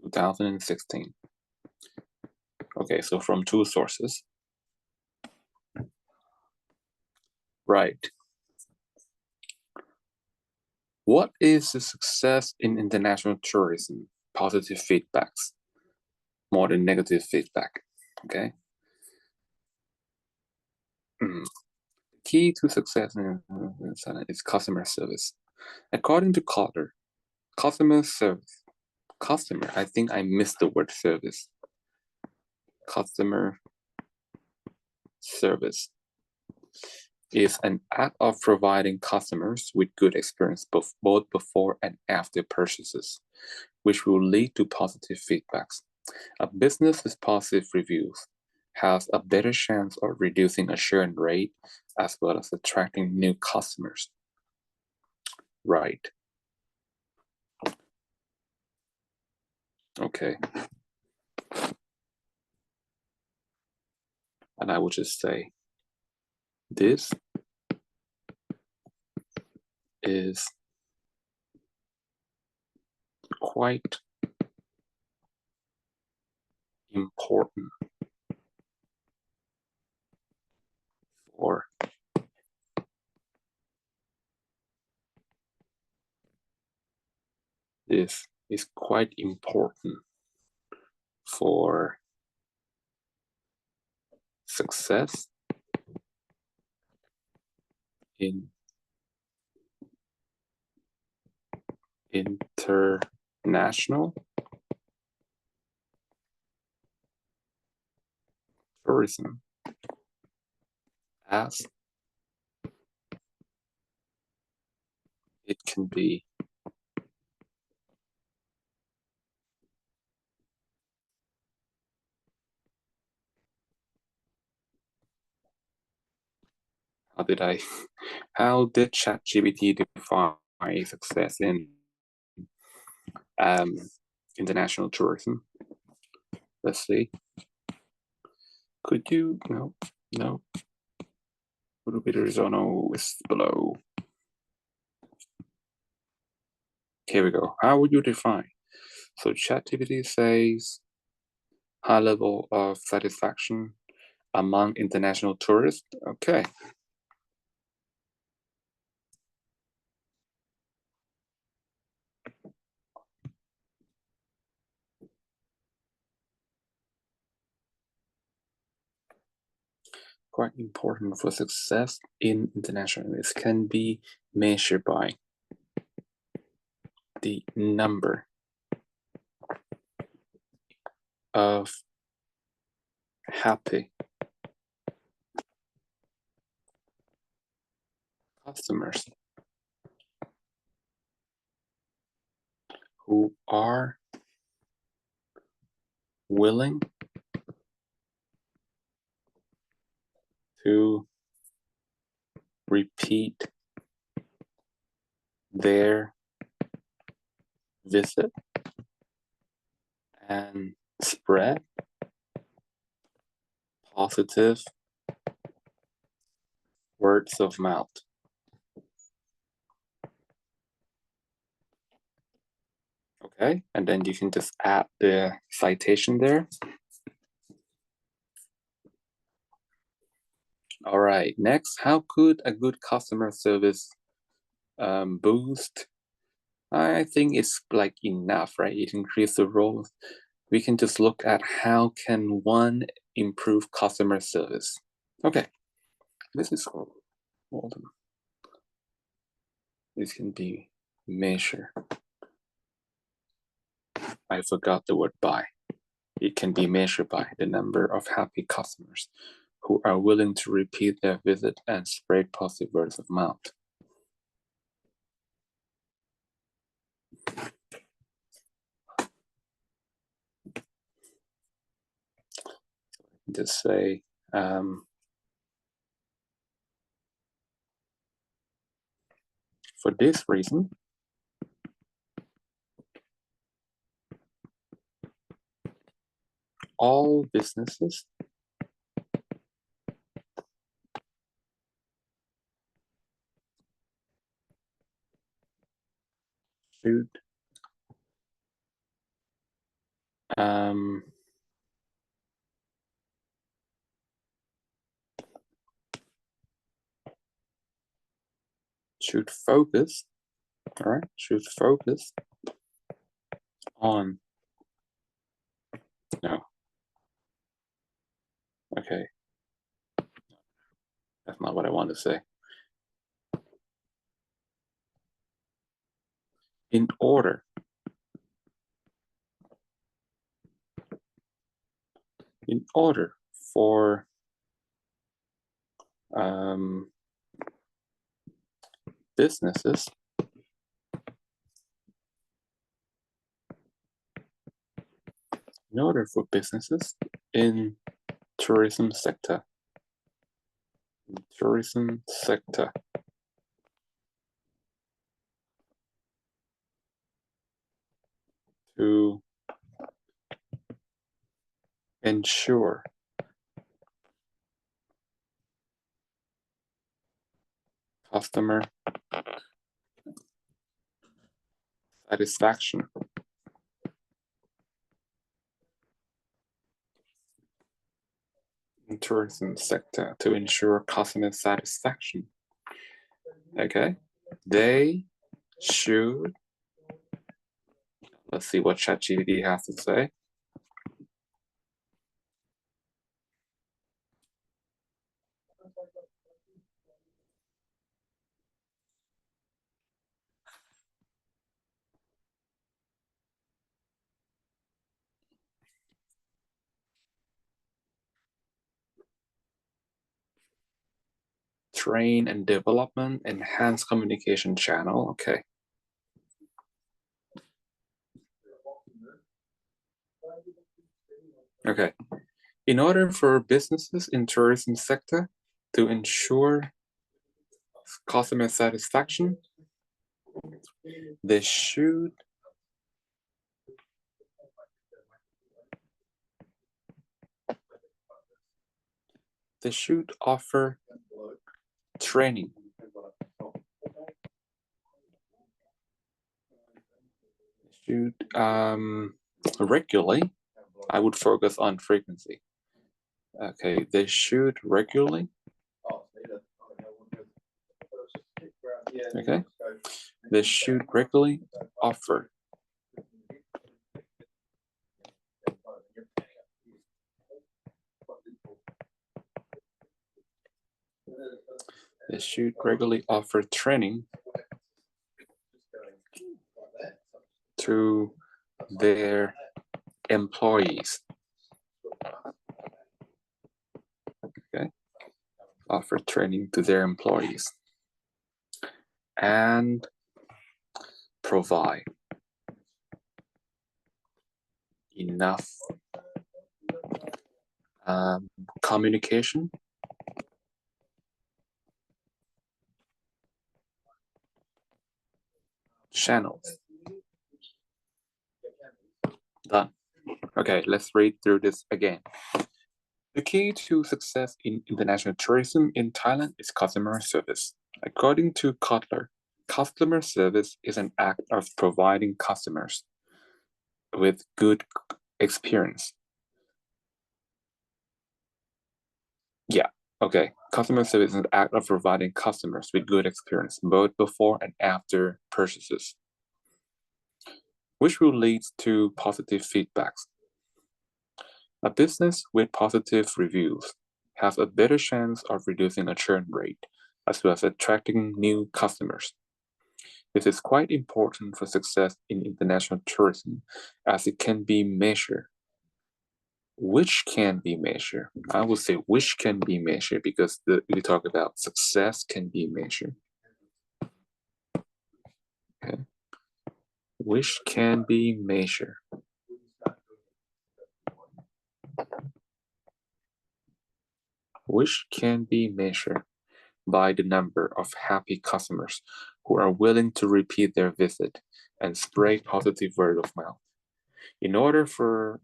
A: 2016. Okay, so from two sources. Right. What is the success in international tourism? Positive feedbacks more than negative feedback. Okay. Key to success is customer service. According to Kotler, customer service. Customer, I think I missed the word service. Customer service is an act of providing customers with good experience both before and after purchases, which will lead to positive feedbacks. A business with positive reviews has a better chance of reducing a churn rate as well as attracting new customers. Right. Okay. And I would just say, this is quite important for this is quite important for success in international tourism, as it can be how did ChatGPT define success in international tourism? Let's see. Could you, no. Horizontal is below. Here we go. How would you define? So ChatGPT says high level of satisfaction among international tourists. Okay. Quite important for success in international. This can be measured by the number of happy customers who are willing to repeat their visit and spread positive words of mouth. Okay, and then you can just add the citation there. All right, next, how could a good customer service boost? I think it's like enough, right? It increases the role. We can just look at how can one improve customer service. Okay, this is hold on. This can be measured. I forgot the word by. It can be measured by the number of happy customers who are willing to repeat their visit and spread positive words of mouth. Just say, for this reason, all businesses should focus, all right, should focus on, no, okay, that's not what I want to say. In order for businesses in tourism sector to ensure customer satisfaction in tourism sector to ensure customer satisfaction. Okay, they should, let's see what ChatGPT has to say. Train and development, enhance communication channel. Okay. Okay. In order for businesses in tourism sector to ensure customer satisfaction, they should offer training regularly. I would focus on frequency. Okay, they should regularly. Okay, they should regularly offer training to their employees. Okay, offer training to their employees and provide enough communication channels. Done. Okay, let's read through this again. The key to success in international tourism in Thailand is customer service. According to Kotler, customer service is an act of providing customers with good experience. Yeah, okay. Customer service is an act of providing customers with good experience, both before and after purchases, which will lead to positive feedbacks. A business with positive reviews has a better chance of reducing a churn rate, as well as attracting new customers. This is quite important for success in international tourism, as it can be measured. Which can be measured? I would say which can be measured, because we talk about success can be measured. Okay. Which can be measured. Which can be measured by the number of happy customers who are willing to repeat their visit and spread positive word of mouth. In order for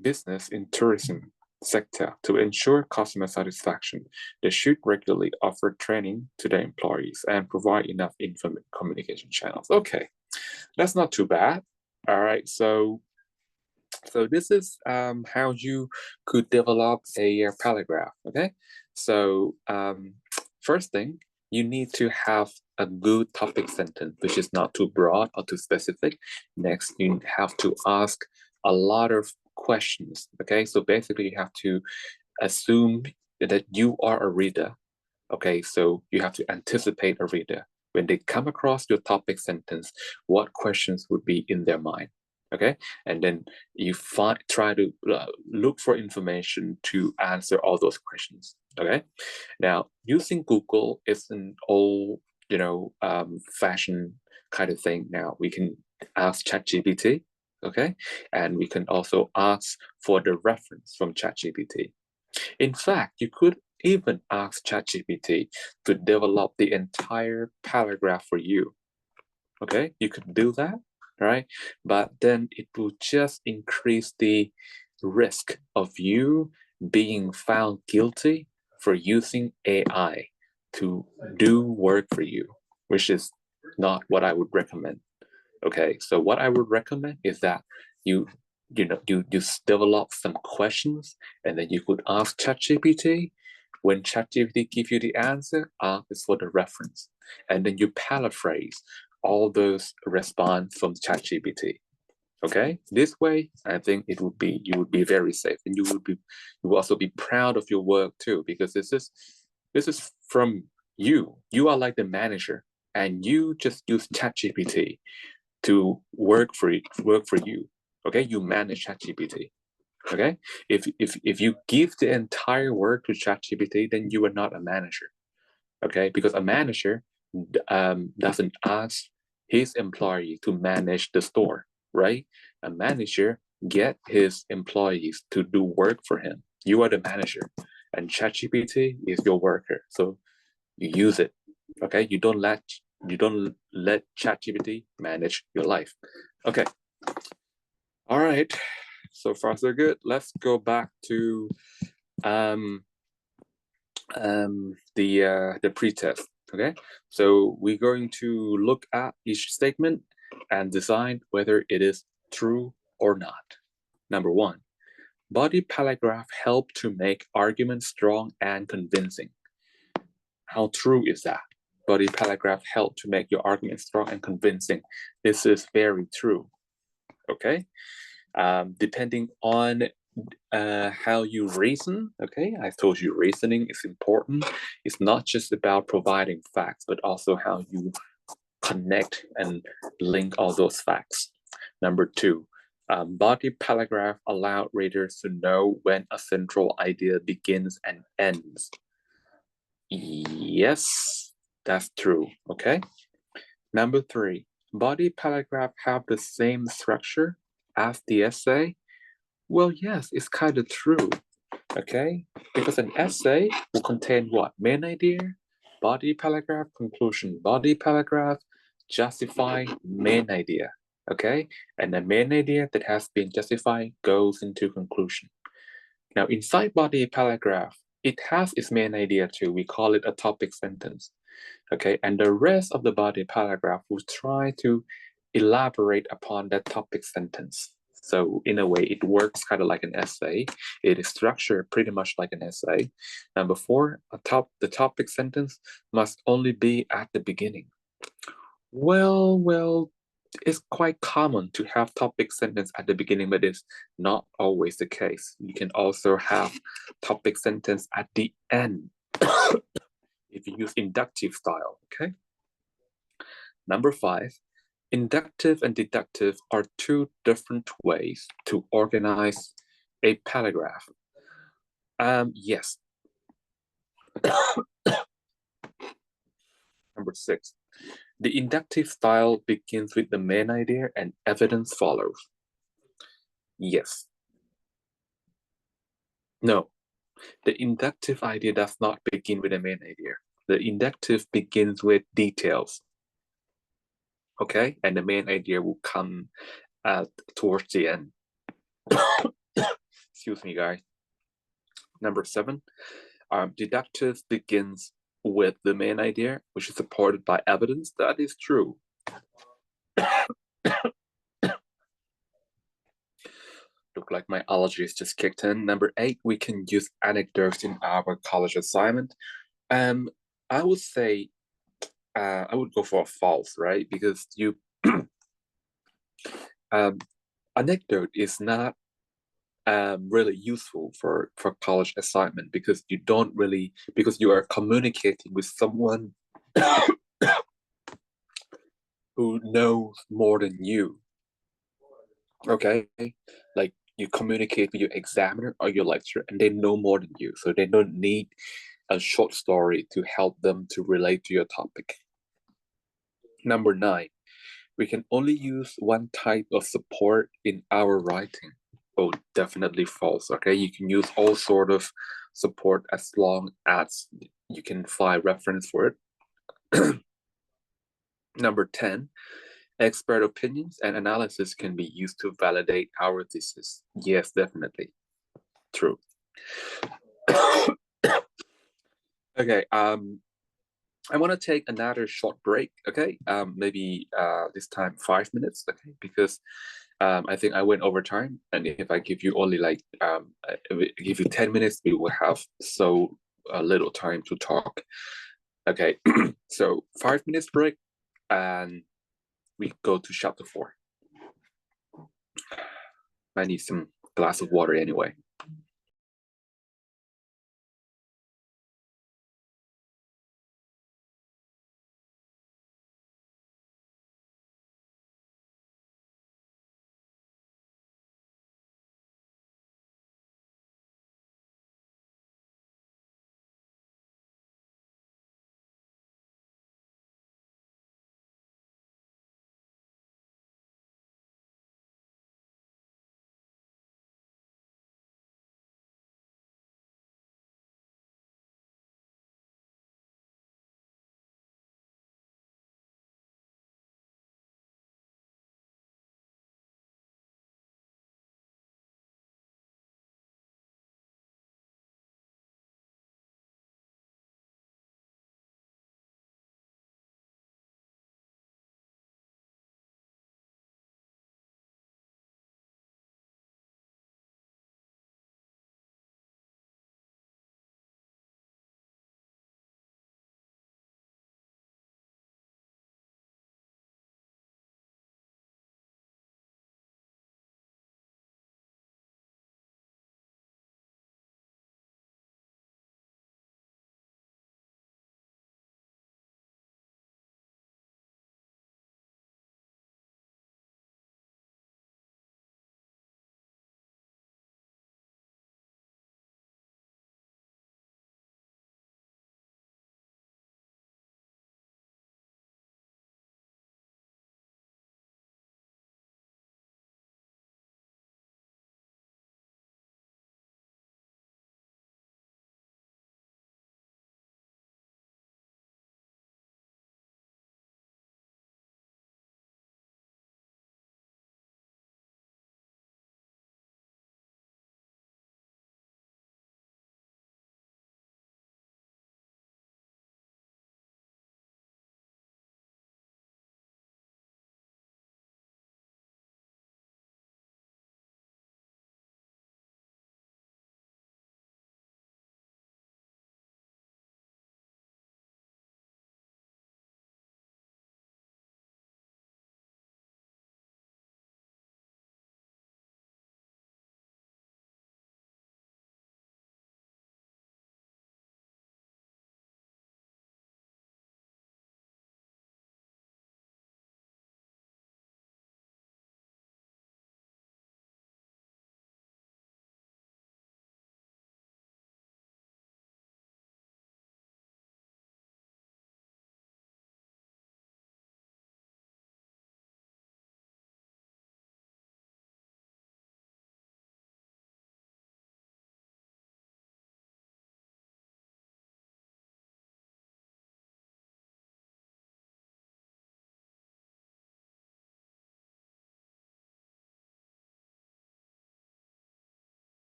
A: business in tourism sector to ensure customer satisfaction, they should regularly offer training to their employees and provide enough communication channels. Okay, that's not too bad. All right, so this is how you could develop a paragraph. Okay, so first thing, you need to have a good topic sentence, which is not too broad or too specific. Next, you have to ask a lot of questions. Okay, so basically you have to assume that you are a reader. Okay, so you have to anticipate a reader. When they come across your topic sentence, what questions would be in their mind? Okay, and then you try to look for information to answer all those questions. Okay, now using Google is an old, fashion kind of thing. Now we can ask ChatGPT. Okay, and we can also ask for the reference from ChatGPT. In fact, you could even ask ChatGPT to develop the entire paragraph for you. Okay, you could do that, right? But then it will just increase the risk of you being found guilty for using AI to do work for you, which is not what I would recommend. Okay, so what I would recommend is that you develop some questions, and then you could ask ChatGPT. When ChatGPT gives you the answer, ask for the reference, and then you paraphrase all those response from ChatGPT. Okay, this way I think you would be very safe, and you will also be proud of your work too, because this is from you. You are like the manager, and you just use ChatGPT to work for you. Okay, you manage ChatGPT. Okay, if you give the entire work to ChatGPT, then you are not a manager. Okay, because a manager doesn't ask his employee to manage the store, right? A manager get his employees to do work for him. You are the manager, and ChatGPT is your worker, so you use it. Okay, you don't let ChatGPT manage your life. Okay, all right. So far so good. Let's go back to um the pretest. Okay, so we're going to look at each statement and decide whether it is true or not. Number one, body paragraph help to make arguments strong and convincing. How true is that? Body paragraph help to make your argument strong and convincing. This is very true. Okay, depending on how you reason. Okay, I told you reasoning is important. It's not just about providing facts, but also how you connect and link all those facts. Number two, body paragraph allow readers to know when a central idea begins and ends. Yes, that's true. Okay. Number three, body paragraph have the same structure as the essay. Well, yes, it's kind of true, okay? Because an essay will contain what? Main idea, body paragraph, conclusion, body paragraph, justify main idea, okay? And the main idea that has been justified goes into conclusion. Now, inside body paragraph, it has its main idea too. We call it a topic sentence, okay? And the rest of the body paragraph will try to elaborate upon that topic sentence. So in a way, it works kind of like an essay. It is structured pretty much like an essay. Number four, the topic sentence must only be at the beginning. Well, it's quite common to have topic sentence at the beginning, but it's not always the case. You can also have topic sentence at the end if you use inductive style, okay? Number five, inductive and deductive are two different ways to organize a paragraph. Yes. Number six, the inductive style begins with the main idea and evidence follows. Yes. No, the inductive idea does not begin with the main idea. The inductive begins with details. Okay, and the main idea will come towards the end. Excuse me, guys. Number seven, deductive begins with the main idea, which is supported by evidence. That is true. Look like my allergies just kicked in. Number eight, we can use anecdotes in our college assignment. I would say I would go for a false, right? Because you anecdote is not really useful for college assignment because you don't really because you are communicating with someone who knows more than you. Okay, like you communicate with your examiner or your lecturer, and they know more than you, so they don't need a short story to help them to relate to your topic. Number nine, we can only use one type of support in our writing. Oh, definitely false. Okay, you can use all sort of support as long as you can find reference for it. Number 10, expert opinions and analysis can be used to validate our thesis. Yes, definitely. True. Okay, I want to take another short break, okay? Maybe this time 5 minutes, okay? Because I think I went over time, and if I give you only like give you 10 minutes, we will have so little time to talk. Okay, so 5 minutes break, and we go to chapter 4. I need some glass of water anyway.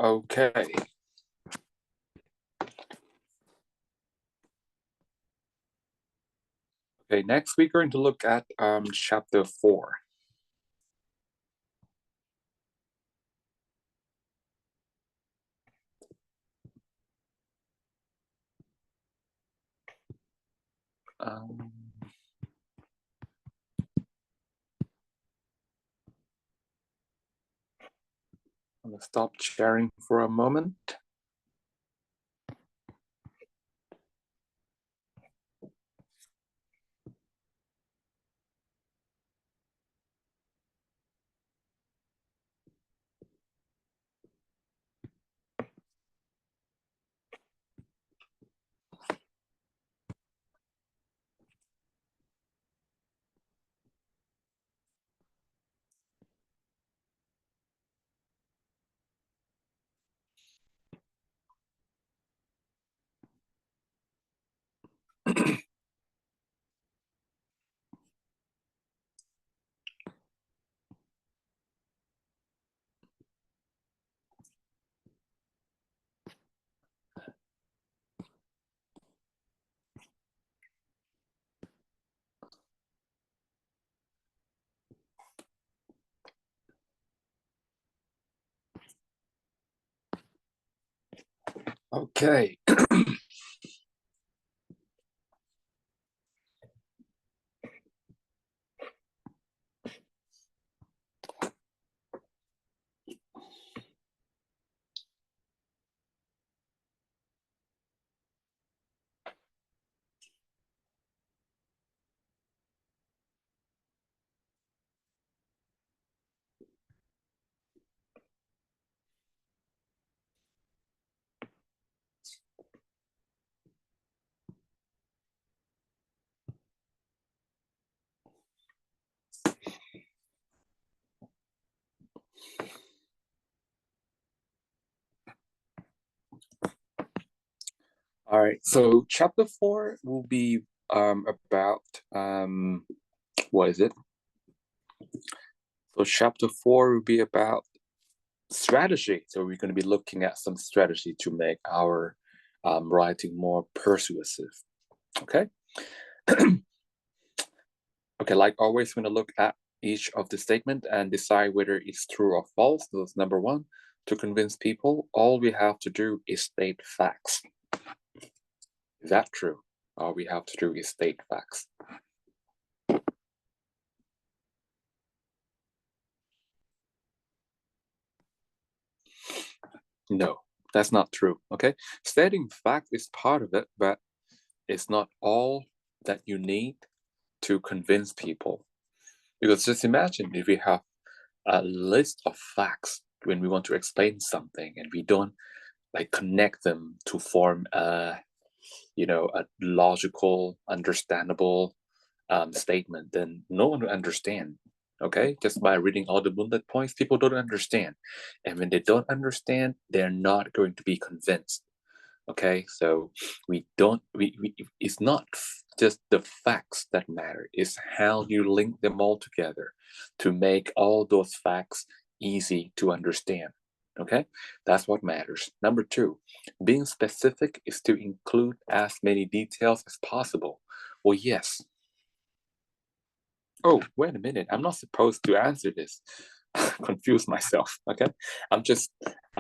A: Okay. Okay, next we're going to look at chapter 4. Um, I'm gonna stop sharing for a moment. Okay. All right. So chapter 4 will be about what is it? So chapter 4 will be about strategy. So we're going to be looking at some strategy to make our writing more persuasive. Okay. Okay, like always, we're going to look at each of the statement and decide whether it's true or false. So that's number one. To convince people, all we have to do is state facts. Is that true? All we have to do is state facts. No, that's not true. Okay, stating fact is part of it, but it's not all that you need to convince people. Because just imagine if we have a list of facts when we want to explain something and we don't like connect them to form a logical, understandable statement, then no one will understand. Okay, just by reading all the bullet points, people don't understand, and when they don't understand, they're not going to be convinced. Okay, so it's not just the facts that matter, it's how you link them all together to make all those facts easy to understand. Okay, that's what matters. Number two, being specific is to include as many details as possible. Well, yes. Oh, wait a minute, I'm not supposed to answer this. Confuse myself. Okay, I'm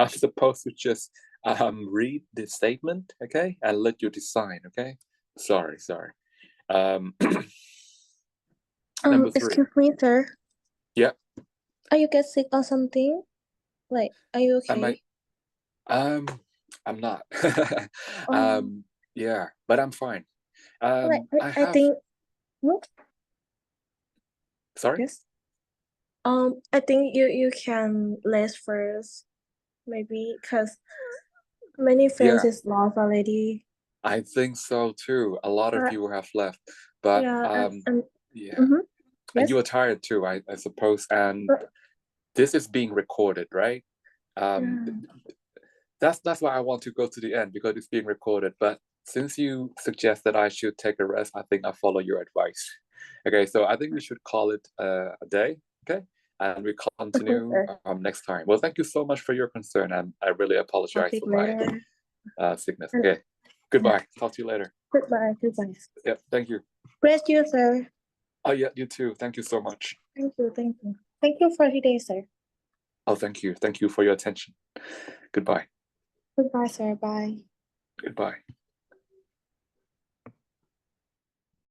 A: supposed to just read the statement, okay, and let you decide. Okay, sorry. um Number three.
B: Excuse me, sir.
A: Yeah.
B: Are you get sick or something? Like, are you
A: Am I?
B: okay?
A: I'm not.
B: Um,
A: Yeah, but I'm fine.
B: like,
A: I
B: I
A: have.
B: think, hmm,
A: Sorry.
B: yes. I think you can rest first, maybe, because many friends
A: Yeah,
B: is lost already.
A: I think so too. A lot of
B: But
A: people have left, but
B: yeah, and
A: yeah,
B: mm-hmm,
A: and you
B: yes.
A: are tired too, I suppose. And
B: But
A: this is being recorded, right? Um,
B: yeah,
A: that's why I want to go to the end because it's being recorded. But since you suggest that I should take a rest, I think I follow your advice. Okay, so I think we should call it a day. Okay, and we
B: Okay,
A: continue
B: sir.
A: next time. Well, thank you so much for your concern, and I really
B: I'll
A: apologize
B: speak
A: for my
B: later.
A: sickness. Okay, goodbye. Talk to you later.
B: Goodbye. Goodbye.
A: Yeah, thank you.
B: Bless you, sir.
A: Oh yeah, you too. Thank you so much.
B: Thank you. Thank you. Thank you for today, sir.
A: Oh, thank you. Thank you for your attention. Goodbye.
B: Goodbye, sir. Bye.
A: Goodbye.